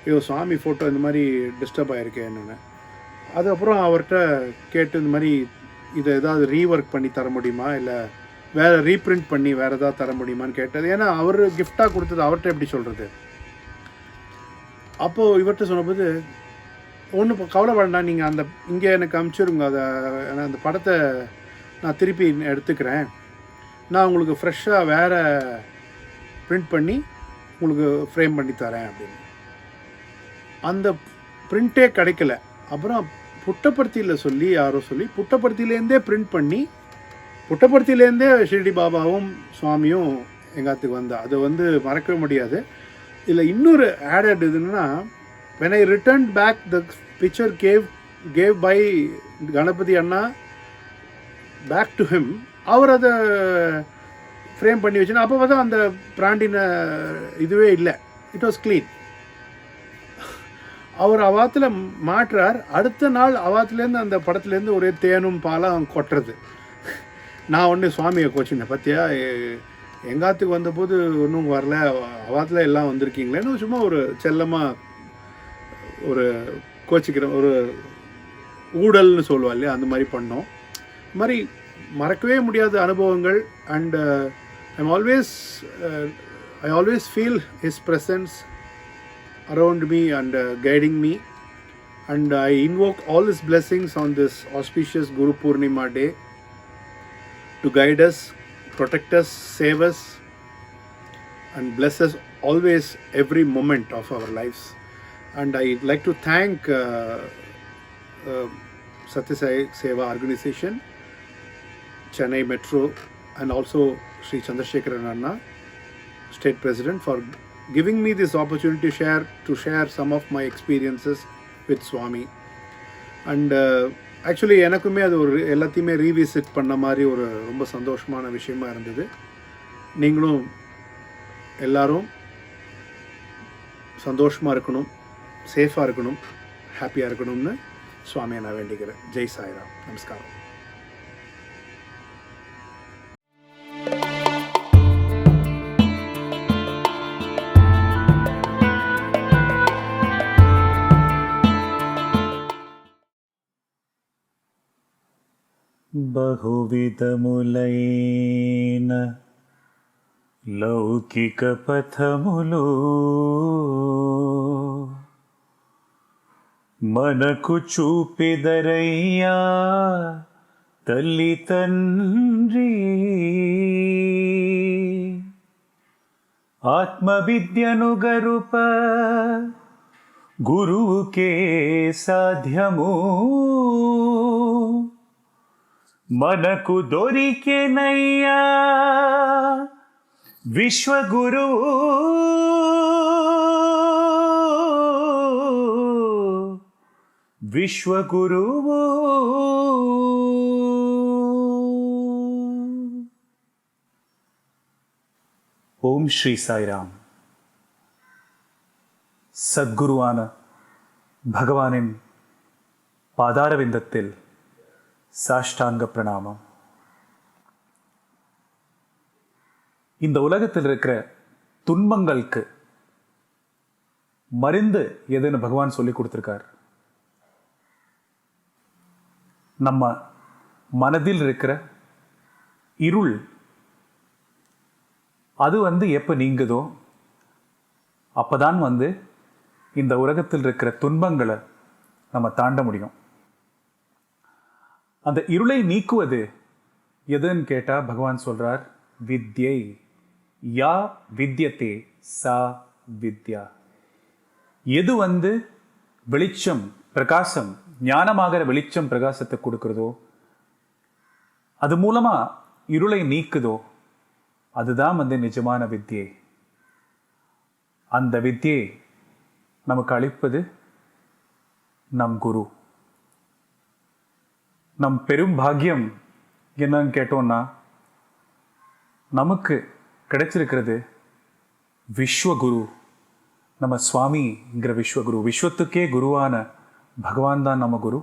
ஐயோ சுவாமி ஃபோட்டோ இந்த மாதிரி டிஸ்டர்ப் ஆகிருக்கேன் என்னென்னு. அதுக்கப்புறம் அவர்கிட்ட கேட்டு இந்த மாதிரி இதை ஏதாவது ரீஒர்க் பண்ணி தர முடியுமா, இல்லை வேறு ரீப்ரிண்ட் பண்ணி வேறு ஏதாவது தர முடியுமான்னு கேட்டது. ஏன்னா அவர் கிஃப்டாக கொடுத்தது அவர்கிட்ட எப்படி சொல்கிறது. அப்போது இவர்கிட்ட சொன்னபோது ஒன்றும் கவலைப்படா, நீங்கள் அந்த இங்கே எனக்கு அனுப்பிச்சிருங்க, அதை அந்த படத்தை நான் திருப்பி எடுத்துக்கிறேன், நான் உங்களுக்கு ஃப்ரெஷ்ஷாக வேறு பிரிண்ட் பண்ணி உங்களுக்கு ஃப்ரேம் பண்ணி தரேன் அப்படின்னு. அந்த பிரிண்ட்டே கிடைக்கல. அப்புறம் புட்டப்பருத்தியில் சொல்லி யாரோ சொல்லி புட்டப்பருத்திலேருந்தே பிரிண்ட் பண்ணி புட்டப்பருத்திலேருந்தே ஷிரடி பாபாவும் சுவாமியும் எங்காத்துக்கு வந்தா. அது வந்து மறக்கவே முடியாது. இதில் இன்னொரு ஆடட் இதுன்னா, when I returned back the picture gave by Ganapathi Anna back to him, அவர் அதை ஃப்ரேம் பண்ணி வச்சுன்னா அப்போ பார்த்தா அந்த பிராண்டின இதுவே இல்லை. It was clean. அவர் அவாத்தில் மாற்றார். அடுத்த நாள் அவாத்துலேருந்து அந்த படத்துலேருந்து ஒரே தேனும் பாலம் கொட்டுறது. நான் ஒன்று சுவாமியை கோச்சினேன், பார்த்தியா எங்காத்துக்கு வந்தபோது ஒன்றும் வரல, அவாத்தில் எல்லாம் வந்திருக்கீங்களேன்னு சும்மா ஒரு செல்லமாக ஒரு கோச்சிக்கிற ஒரு ஊடல்னு சொல்லுவா இல்லையா, அந்த மாதிரி பண்ணோம். இது மாதிரி மறக்கவே முடியாத அனுபவங்கள். And I always feel his presence around me and guiding me, and I invoke all his blessings on this auspicious Guru Purnima day to guide us, protect us, save us and bless us always every moment of our lives. And I'd like to thank Satya Sai Seva Organization, Chennai Metro, and also Sri Chandrasekharan Anna, State President, for giving me this opportunity to share some of my experiences with Swami. And actually எனக்குமே அது ஒரு எல்லாத்தையுமே revisit பண்ண மாதிரி ஒரு ரொம்ப சந்தோஷமான விஷயமா இருந்தது. நீங்களும் எல்லாரும் சந்தோஷமாக இருக்கணும், சேஃபாக இருக்கணும், ஹாப்பியாக இருக்கணும்னு சுவாமியை நான் வேண்டிக்கிறேன். ஜெய் சாய்ராம். நமஸ்காரம். బహువిధములైన లౌకిక పథములు మనకు చూపెదరయ్యా తల్లి తండ్రి. ఆత్మవిద్యను గరుప గురువుకే సాధ్యము మనకు దొరికెనయ్యా విశ్వగురువు విశ్వగురువు ஓம் ஸ்ரீ சாய்ராம். சத்குருவான பகவானின் பாதாரவிந்தத்தில் சாஷ்டாங்க பிரணாமம். இந்த உலகத்தில் இருக்கிற துன்பங்களுக்கு மருந்து எதுன்னு பகவான் சொல்லி கொடுத்திருக்கார். நம்ம மனதில் இருக்கிற இருள் அது எப்போ நீங்குதோ அப்போதான் இந்த உலகத்தில் இருக்கிற துன்பங்களை நம்ம தாண்ட முடியும். அந்த இருளை நீக்குவது எதுன்னு கேட்டால் பகவான் சொல்றார், வித்யை யா வித்யதே சா வித்யா. எது வெளிச்சம் பிரகாசம் ஞானமாகிற வெளிச்சம் பிரகாசத்தை கொடுக்கிறதோ அது மூலமா இருளை நீக்குதோ அதுதான் நிஜமான வித்யை. அந்த வித்யை நமக்கு அளிப்பது நம் குரு. நம் பெரும் பாக்கியம் என்னன்னு கேட்டோம்னா நமக்கு கிடைச்சிருக்கிறது விஸ்வகுரு. நம்ம சுவாமிங்கிற விஸ்வகுரு, விஸ்வத்துக்கே குருவான பகவான் தான் நம்ம குரு.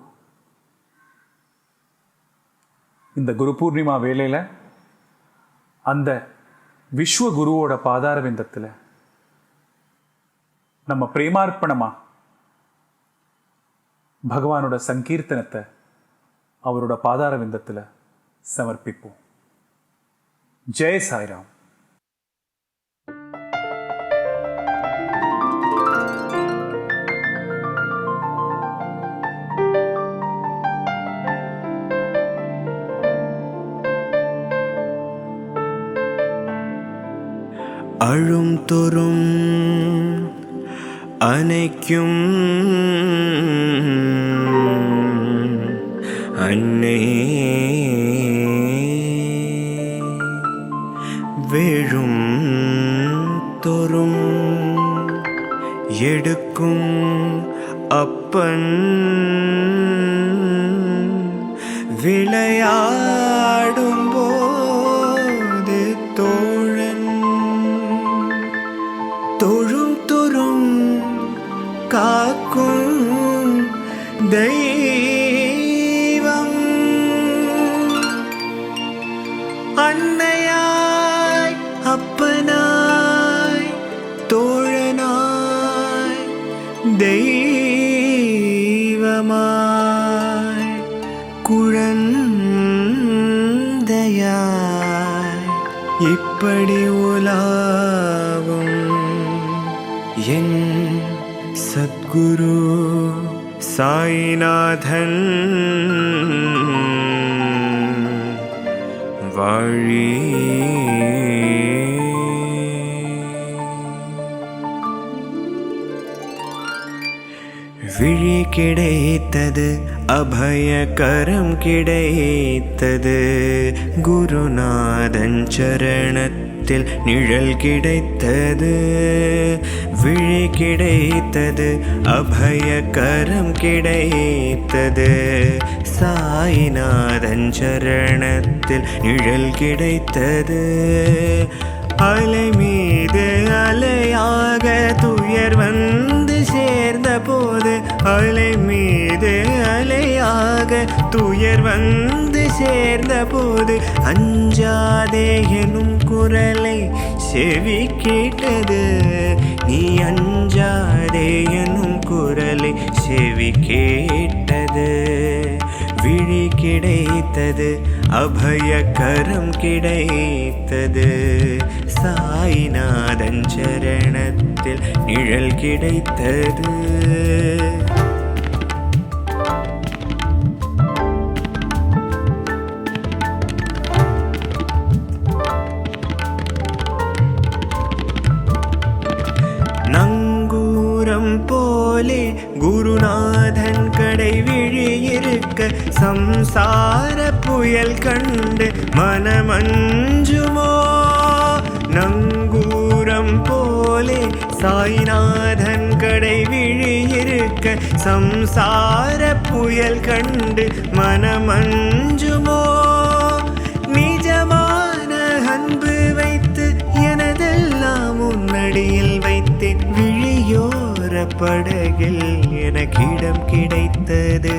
இந்த குரு பூர்ணிமா வேளையில அந்த விஸ்வகுருவோட பாதாரவிந்தத்தில் நம்ம பிரேமார்ப்பணமா பகவானோட சங்கீர்த்தனத்தை அவரோட பாதாரவிந்தத்தில் சமர்ப்பிப்போம். ஜெய் சாய்ராம். அழும் தொறும் அணைக்கும் அன்னை வேழும் தொறும் எடுக்கும் அப்பன் விளையாடும் போது தோழன் தொழும் தொறும் காக்கும் தெய்வம் அன்னையாய் அப்பனாய் தோழனாய் தெய்வமாய் குழந்தையாய் இப்படி உலாவும் என் சத்குரு சாய்நாதன் வாழி. விழி கிடைத்தது, அபயகரம் கிடைத்தது, குருநாதன் சரணத்தில் நிழல் கிடைத்தது. விழி கிடைத்தது, அபயகரம் கிடைத்தது, சாய்நாதன் சரணத்தில் நிழல் கிடைத்தது. அலை மீது அலையாக துயர் வந்து சேர்ந்த போது, அலை மீது அலையாக துயர் வந்து சேர்ந்த போது, அஞ்சாதே எனும் குரலை செவி கேட்டது. நீ அஞ்சாதே எனும் குரலை செவி கேட்டது. விழி கிடைத்தது, அபயகரம் கிடைத்தது, சாய்நாதன் சரணத்தில் நிழல் கிடைத்தது. நங்கூரம் போலே சம்சார புயல் கண்டு மனமஞ்சுமோ நங்கூரம் போலே சாய்நாதன் கடை விழியிருக்க சம்சார புயல் கண்டு மனமஞ்சுமோ நிஜமான அன்பு வைத்து எனதெல்லாம் உன்னடியில் வைத்தேன் விழியோர படகில் எனக்கிடம் கிடைத்தது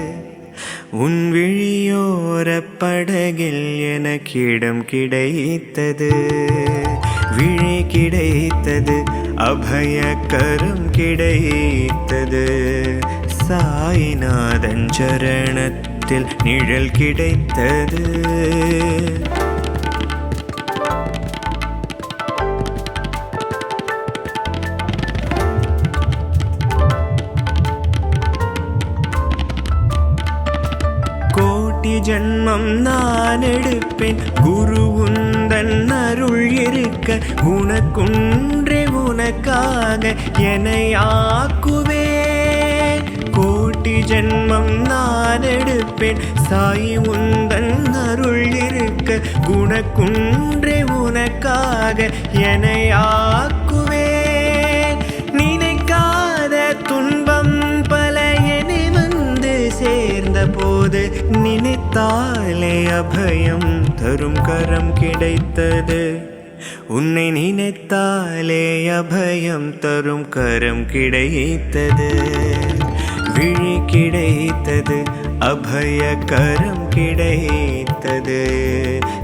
உன் விழியோர படகில் எனக்கிடம் கிடைத்தது விழி கிடைத்தது அபயக்கரம் கிடைத்தது சாய்நாதன் சரணத்தில் நிழல் கிடைத்தது ஜன்மம் நான் எடுப்பேன் குரு உந்தன் அருள் இருக்க உனக்குன்றே உனக்காக என்னையாக்குவேன் கோட்டி ஜன்மம் நான் எடுப்பேன் சாய் உந்தன் அருள் இருக்க குணக்குன்றே உனக்காக என்னையாக்குவேன் நினைக்காத துன்பம் பல என்னை வந்து சேர்ந்த போது நினைத்தாலே அபயம் தரும் கரம் கிடைத்தது உன்னை நினைத்தாலே அபயம் தரும் கரம் கிடைத்தது விழி கிடைத்தது அபய கரம் கிடைத்தது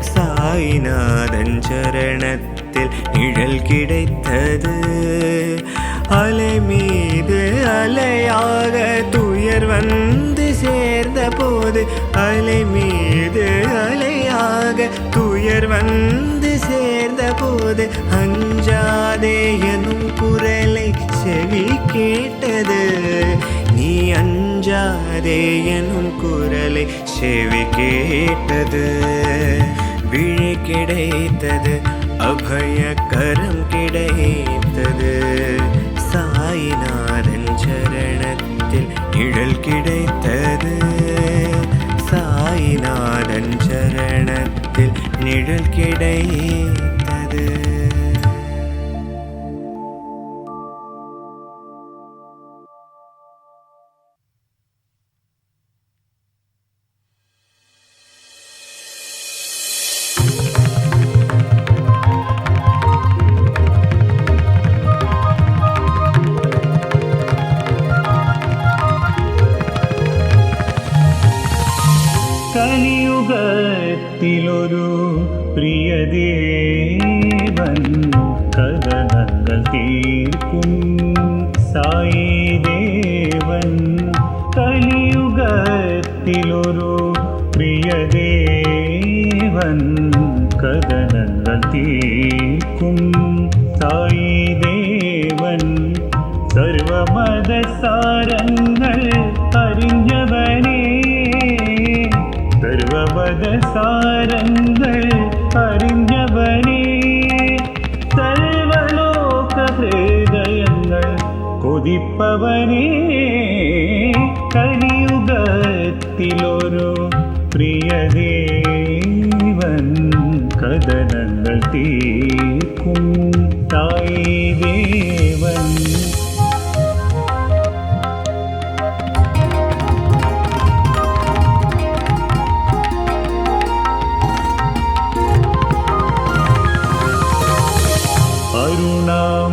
சாய்நாதன் சரணத்தில் நிழல் கிடைத்தது அலை மீது அலையாக துயர் வந்து சேர்ந்த போது அலை மீது அலையாக துயர் வந்து சேர்ந்த போது அஞ்சாதே எனும் குரலை செவி கேட்டது நீ அஞ்சாதே எனும் குரலை செவி கேட்டது விழி கிடைத்தது அபய கரம் கிடைத்தது சாய்நாதன் சரணத்தில் நிழல் கிடைத்தது சாய்நாதன் சரணத்தில் நிழல் கிடைத்தது കലിയുഗത്തിലൊരു പ്രിയദേവൻ കഥനങ്ങൾ തീർക്കും സായി ദേവൻ കലിയുഗത്തിലൊരു പ്രിയദേവൻ കഥനങ്ങൾ തീർക്കും സായി ദേവൻ സർവമതസാരങ്ങൾ അറിഞ്ഞവനേ സർവമതസാരങ്ങൾ അറിഞ്ഞവനേ സർവലോക ഹൃദയങ്ങൾ കൊതിപ്പവനേ കലിയുഗത്തിലൊരു പ്രിയദേവൻ കഥനങ്ങൾ തീർക്കും സായി ദേവൻ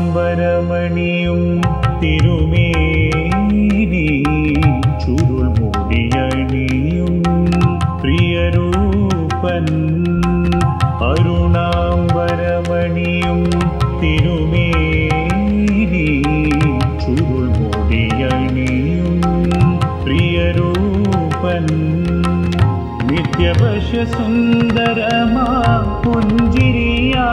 അരുണാംബരമണിയും തിരുമേനി ചുരുൾ മുടിയണിയും പ്രിയരൂപൻ അരുണാംബരമണിയും തിരുമേനി ചുരുൾ മുടിയണിയും പ്രിയരൂപൻ നിത്യവശ സുന്ദരമാ പുഞ്ചിരിയാ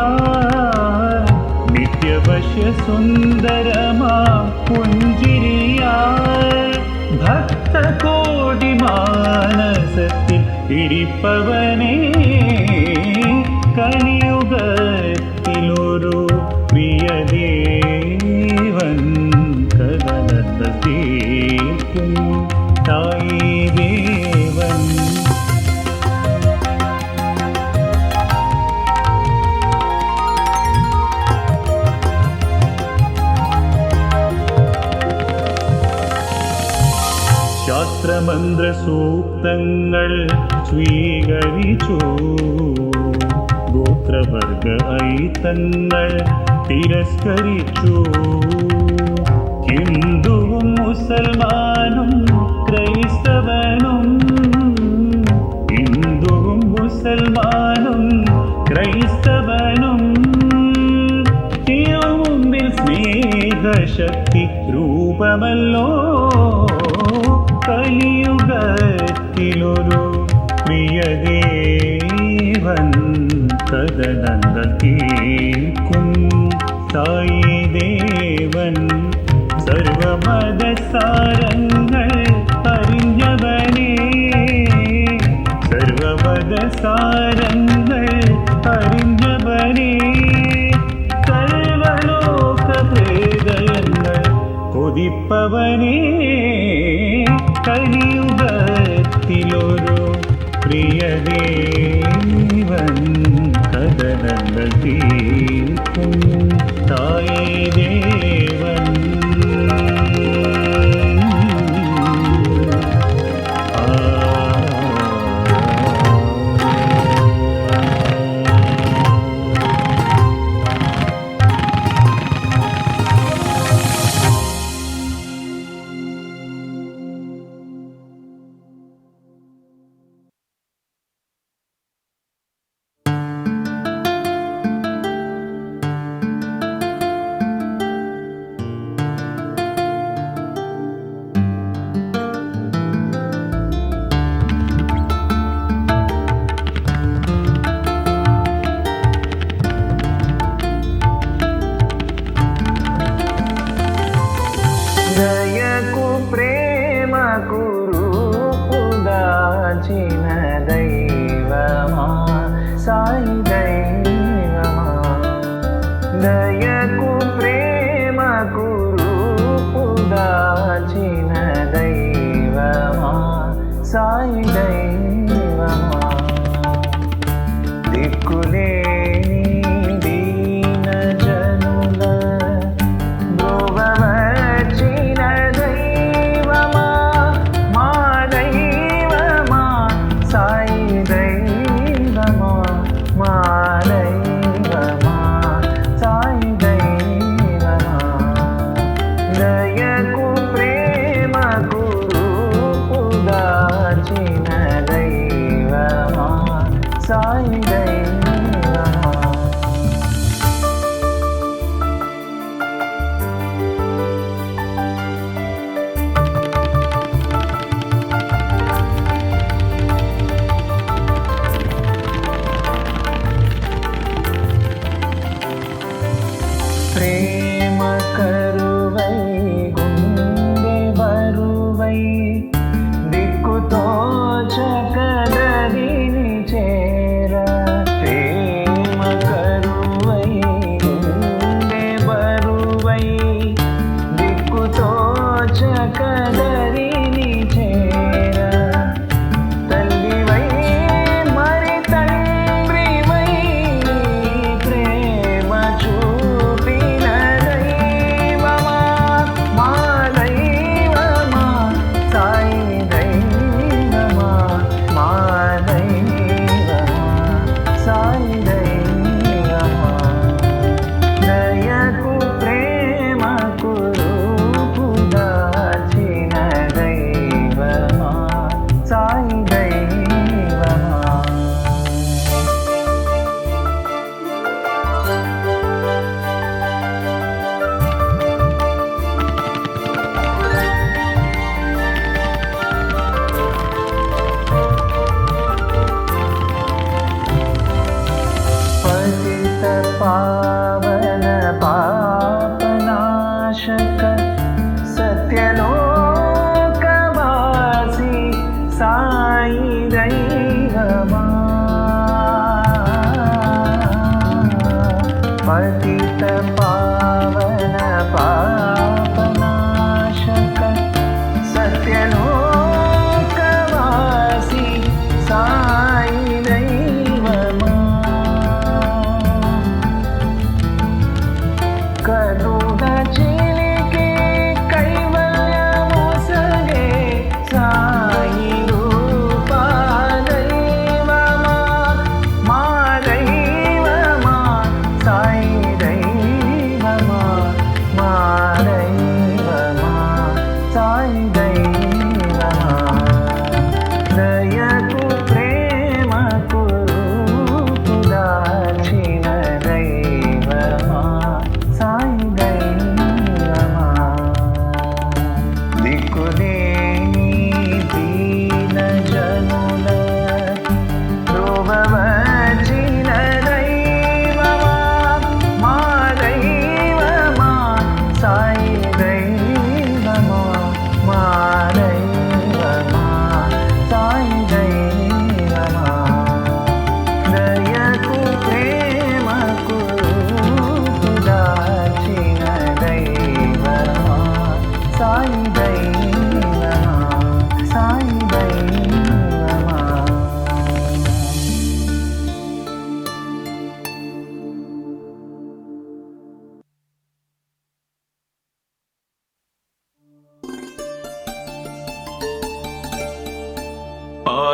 നിത്യവശ്യ സുന്ദരമാ പുഞ്ചിരിയാ ഭക്തകോടി മാനസത്തിൽ ഇരിപ്പവനേ കലിയുഗത്തിലൊരു പ്രിയദേവൻ കഥനങ്ങൾ തീർക്കും സായി ദേവൻ വേദമന്ത്രസൂക്തങ്ങൾ സ്വീകരിച്ചു. ഗോത്രവർഗ ഐത്തങ്ങൾ തിരസ്കരിച്ചു. ഹിന്ദുവും മുസൽമാനും ക്രൈസ്തവനും, ഹിന്ദുവും മുസൽമാനും ക്രൈസ്തവനും മുമ്പിൽ സ്നേഹശക്തി രൂപമല്ലോ. കലിയുഗത്തിലൊരു പ്രിയദേവൻ കഥനങ്ങൾ തീർക്കും സായി ദേവൻ. സർവമതസാരങ്ങൾ അറിഞ്ഞവനേ, സർവമതസാരങ്ങൾ അറിഞ്ഞവനേ, സർവലോക ഹൃദയങ്ങൾ കൊതിപ്പവനേ. കലിയുഗത്തിലൊരു പ്രിയദേവൻ കഥനങ്ങൾ തീർക്കും സായി ദേവൻ. దయకు ప్రేమకు రూపుదాల్చిన దైవమా సాయి దైవమా. దయకు ప్రేమకు రూపుదాల్చిన దైవమా సాయి దైవమా. దిక్కులేని దీన జనుల బ్రోవవచ్చిన దైవమా మా దైవమా సాయి దైవమా. మా దైవమా సాయి దైవమా. దయకు ప్రేమకు రూపుదాల్చిన దైవమా సాయి దైవమా. ప్రేమ కరువై గుండె బరువై దిక్కుతోచకదరిని చేర. ప్రేమ కరువై గుండె బరువై దిక్కుతోచకదరిని చేర. తల్లివై మరి తండ్రివై ప్రేమ చూపిన దైవమా మా దైవమా సాయి దైవమా. మా దైవమా సాయి దైవమా. దయకు ప్రేమకు రూపుదాల్చిన దైవమా సాయి దైవమా. పతిత పావన పాపనాశక సత్యలోకవాసి సాయి దైవమా. పతిత పావన పాపనాశక సత్యలోకవాసి సాయి దైవమా. కరుణ చిలికి కైవల్యమొసగే సాయి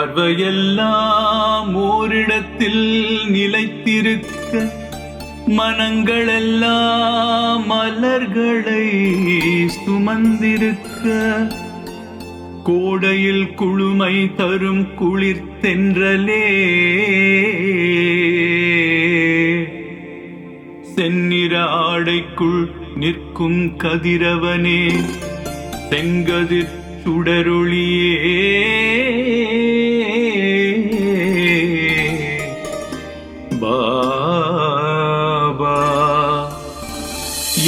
பார்வையெல்லாம் ஓரிடத்தில் நிலைத்திருக்க, மனங்களெல்லாம் மலர்களை சுமந்திருக்க, கோடையில் குளுமை தரும் குளிர் தென்றலே, செந்நிற ஆடைக்குள் நிற்கும் கதிரவனே, செங்கதிர் சுடரொளியே, பாபா.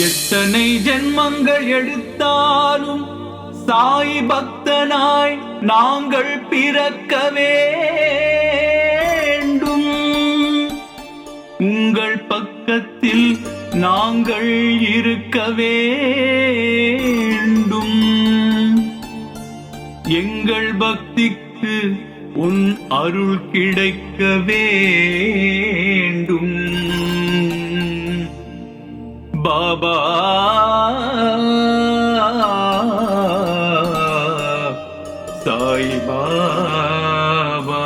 எத்தனை ஜென்மங்கள் எடுத்தாலும் சாய் பக்தனாய் நாங்கள் பிறக்க வேண்டும். உங்கள் பக்கத்தில் நாங்கள் இருக்க வேண்டும். எங்கள் பக்திக்கு உன் அருள் கிடைக்க வேண்டும். பாபா சாய் பாபா.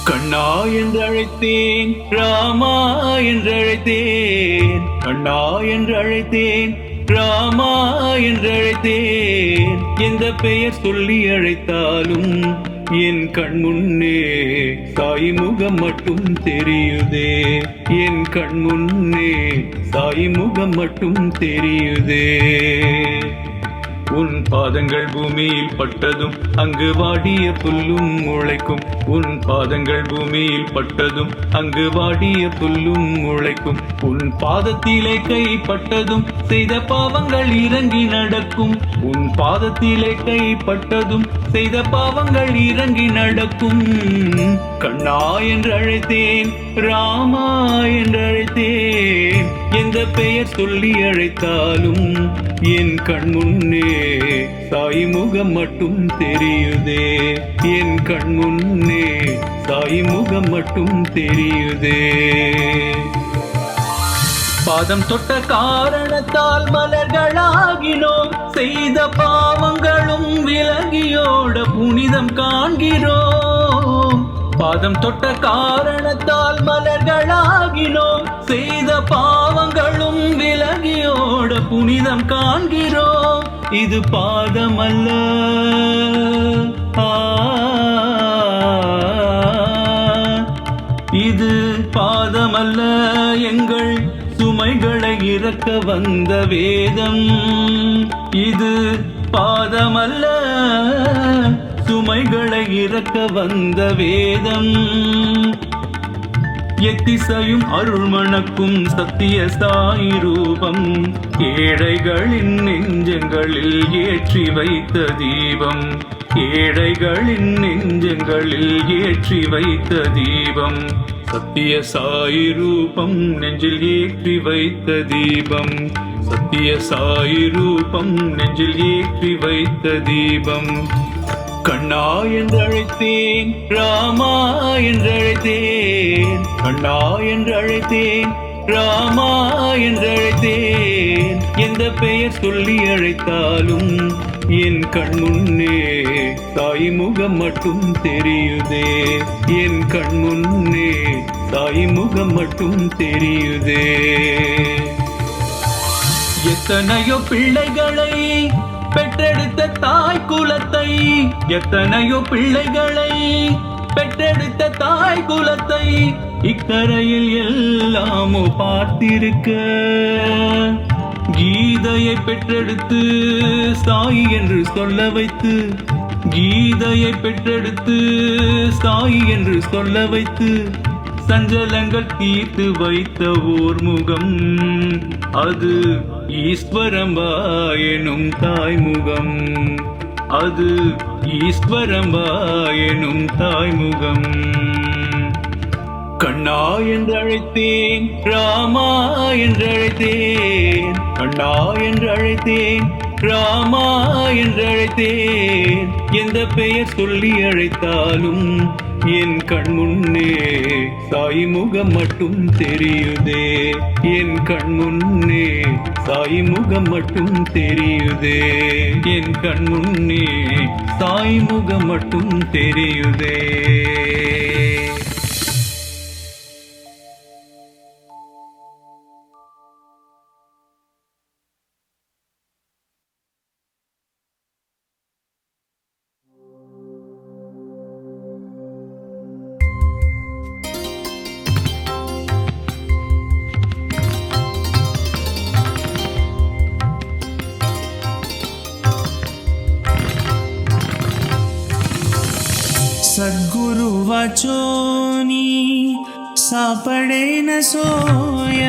கண்ணா என்றழைத்தேன், ராமா என்றழைத்தேன், கண்ணா என்றழைத்தேன், ராமா என்றழைத்தேன். எந்த பெயர் சொல்லி அழைத்தாலும் என் கண் முன்னே சாய் முகம் மட்டும் தெரியுதே. என் கண் முன்னே சாய் முகம் மட்டும் தெரியுதே. உன் பாதங்கள் பூமியில் பட்டதும் அங்கு வாடிய புல்லும் முளைக்கும். உன் பாதங்கள் பூமியில் பட்டதும் அங்கு வாடிய புல்லும் முளைக்கும். உன் பாதத்திலே கை பட்டதும் செய்த பாவங்கள் இறங்கி நடக்கும். உன் பாதத்திலே கை பட்டதும் செய்த பாவங்கள் இறங்கி நடக்கும். கண்ணா என்று அழைத்தேன், ராமா என்று அழைத்தேன். எந்த பெயர் சொல்லி அழைத்தாலும் என் கண் முன்னே சாய் முகம் மட்டும் தெரியுதே. என் கண் முன்னே சாய் முகம் மட்டும் தெரியுதே. பாதம் தொட்ட காரணத்தால் மலர்களாகினோம். செய்த பாவங்களும் விலகியோட புனிதம் காண்கிறோம். பாதம் தொட்ட காரணத்தால் மலர்களாகினோம். செய்த பாவங்களும் விலகியோட புனிதம் காண்கிறோம். இது பாதமல்ல, இது பாதமல்ல, எங்கள் சுமைகளை இறக்க வந்த வேதம். இது பாதமல்ல, சுமைகளை இறக்க வந்த வேதம். எத்திசையும் அருள் மணக்கும் சத்திய சாய் ரூபம். ஏழைகளின் நெஞ்சங்களில் ஏற்றி வைத்த தீபம். ஏழைகளின் நெஞ்சங்களில் ஏற்றி வைத்த தீபம். சத்திய சாய் ரூபம் நெஞ்சில் ஏற்றி வைத்த தீபம். சத்திய சாய் ரூபம் நெஞ்சில் ஏற்றி வைத்த தீபம். கண்ணா என்று அழைத்தேன், ராமா என்று அழைத்தேன். கண்ணா என்று அழைத்தேன், ராமா என்று அழைத்தேன். எந்த பெயர் சொல்லி அழைத்தாலும் என் கண் முன்னே சாய் முகம் மட்டும் தெரியுதே. என் கண் முன்னே சாய் முகம் மட்டும் தெரியுதே. எத்தனையோ பிள்ளைகளை பெற்றெடுத்த தாய் குலத்தை, எத்தனையோ பிள்ளைகளை பெற்றெடுத்த தாய் குலத்தை இக்கரையில் எல்லாமோ பார்த்திருக்க. கீதையை பெற்றெடுத்து சாய் என்று சொல்ல வைத்து, கீதையை பெற்றெடுத்து சாய் என்று சொல்ல வைத்து, சஞ்சலங்கள் தீர்த்து வைத்த ஓர் முகம். அது ஈஸ்வரம்பா எனும் தாய்முகம். அது ஈஸ்வரம்பா எனும் தாய்முகம். கண்ணா என்று அழைத்தேன், ராமா என்று அழைத்தேன். கண்ணா என்று அழைத்தேன், ராமா என்று அழைத்தேன். எந்த பெயர் சொல்லி அழைத்தாலும் என் கண் முன்னே சாய் முகம் மட்டும் தெரியுதே என் கண் முன்னே சாய் முகம் மட்டும் தெரியுதே என் கண் முன்னே சாய் முகம் மட்டும் தெரியுதே सद्गुरु वचोनी सापडे न सोय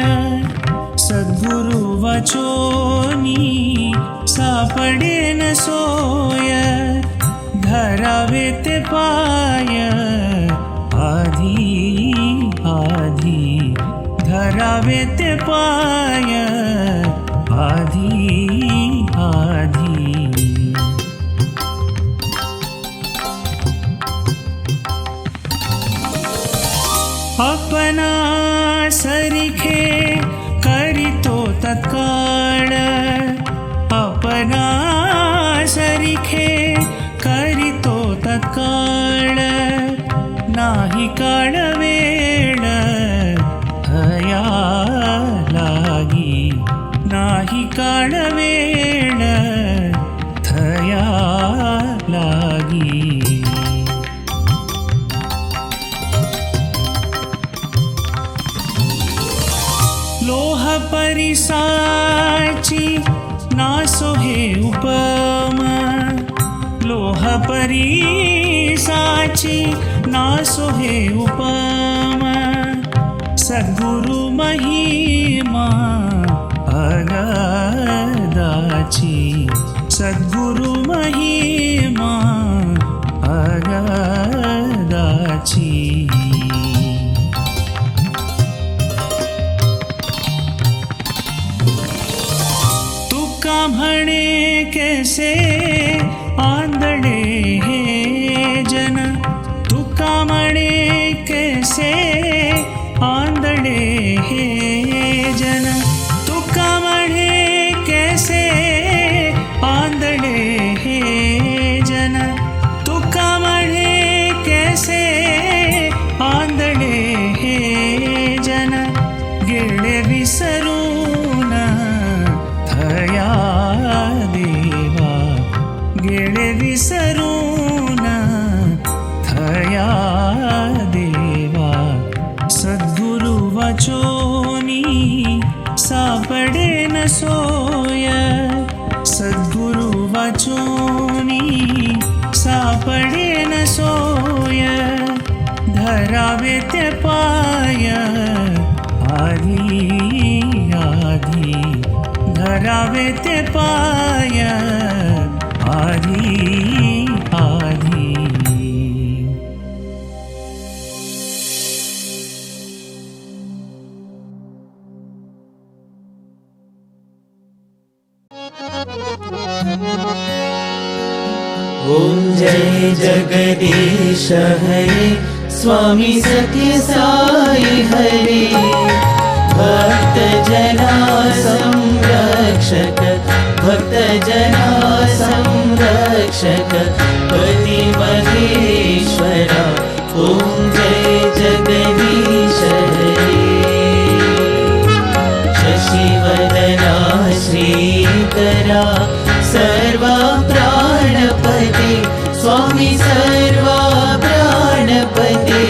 सद्गुरु वचोनी सापडे न सोय धरावे ते पाय आधी आधी धरावे ते पाय आधी आधी अपना सरिखे करितो तत्काळ अपना सरिखे करितो तत्काळ नाही काळ वेळ हया लागी नाही काळ वेळ थया लागी लोह परिसाची नासो हे उपमा लोह परिसाची नासो हे उपमा सद्गुरु महिमा अगदाची सद्गुरु महिमा अगदाची म्हणे कैसे आंधळे हे जन तुका म्हणे कैसे आंधळे हे जन तुका म्हणे कैसे आंधळे हे जन तुका म्हणे कैसे आंधळे हे जन गेले विसरून थया देवा गेले विसरून थया देवा सद्गुरु वचोनी सापडे न सोय सद्गुरु वचोनी सापडे न सोय धरावे ते पाय आधी आधी धरावे ते पाय आधी आधी ओम जय जगदीश हरे स्वामी सत्य साई हरे भक्त जना संरक्षक भक्त जना संरक्षक पति महेश्वरा ओम जय जगदीश हरे शशिवदना श्रीकरा सर्वा प्राणपते स्वामी सर्वा प्राणपते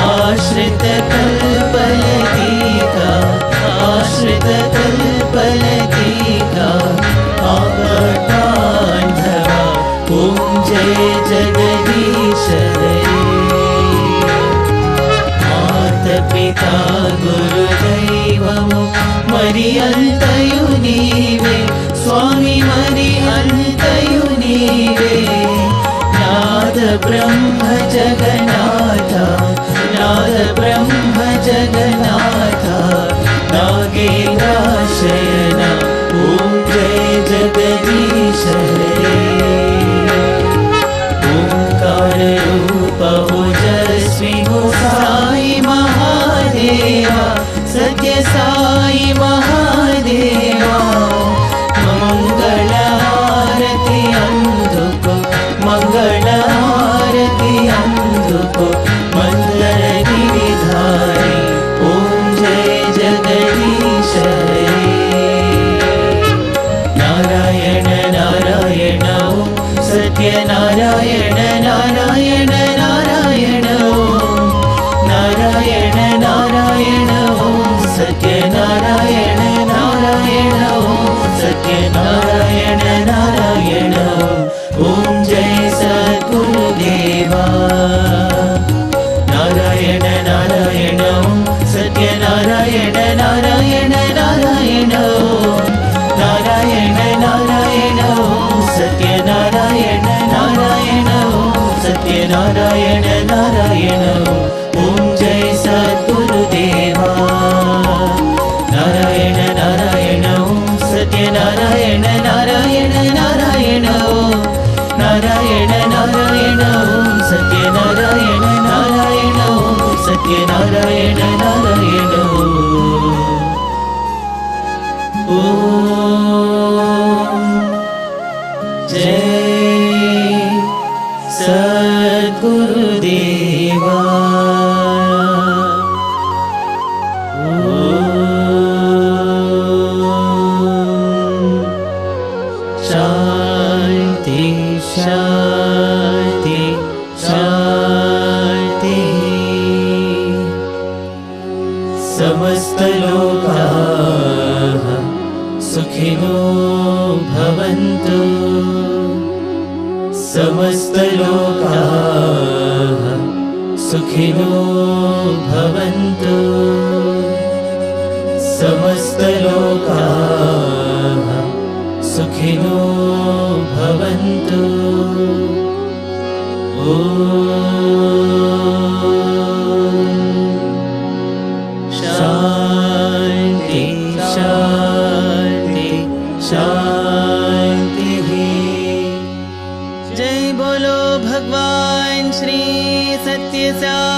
आश्रित कल्पलतिका आश्रित कल्पलतिका आपदान्धवा ओम जय जगदीश हरे मातपिता गुरुदैवमु मरि अन्तयु नीवे स्वामी मरि अन्तयु नीवे नाद ब्रह्म जगन्नाथ नाद ब्रह्म जगन्नाथ नागेन्द्राशयन ओम जय जगदीश हरे ओंकार रूप साई महादेवा मंगलहारति अंधुको मंगलहारति अंधुको मंगल गिरिधारी ओम जय जगदीश हरे नारायण नारायण ओम सत्य नारायण नारायण नारायण ओम नारायण नारायण ओम सत्य नारायण नारायण ओम सत्य नारायण नारायण ओम जय सद्गुरुदेवा नारायण नारायण ओम सत्य नारायण नारायण नारायण ओम नारायण नारायण ओम सत्य नारायण नारायण ओम सत्य नारायण नारायण ओम जय सद्गुरुदेवा नारायण नारायण ओम सत्य नारायण नारायण नारायण ओम नारायण नारायण ओम सत्य नारायण नारायण ओम सत्य नारायण नारायण ओम जय सद्गुरुदेवा शांति शांति शांति समस्त लोकाः सुखिनो भवन्तु समस्त लोकाः सुखिनो भवन्तु समस्त लोकाः सुखिनो भवन्तु शांति शांति शांति जय बोलो भगवान श्री सत्य साई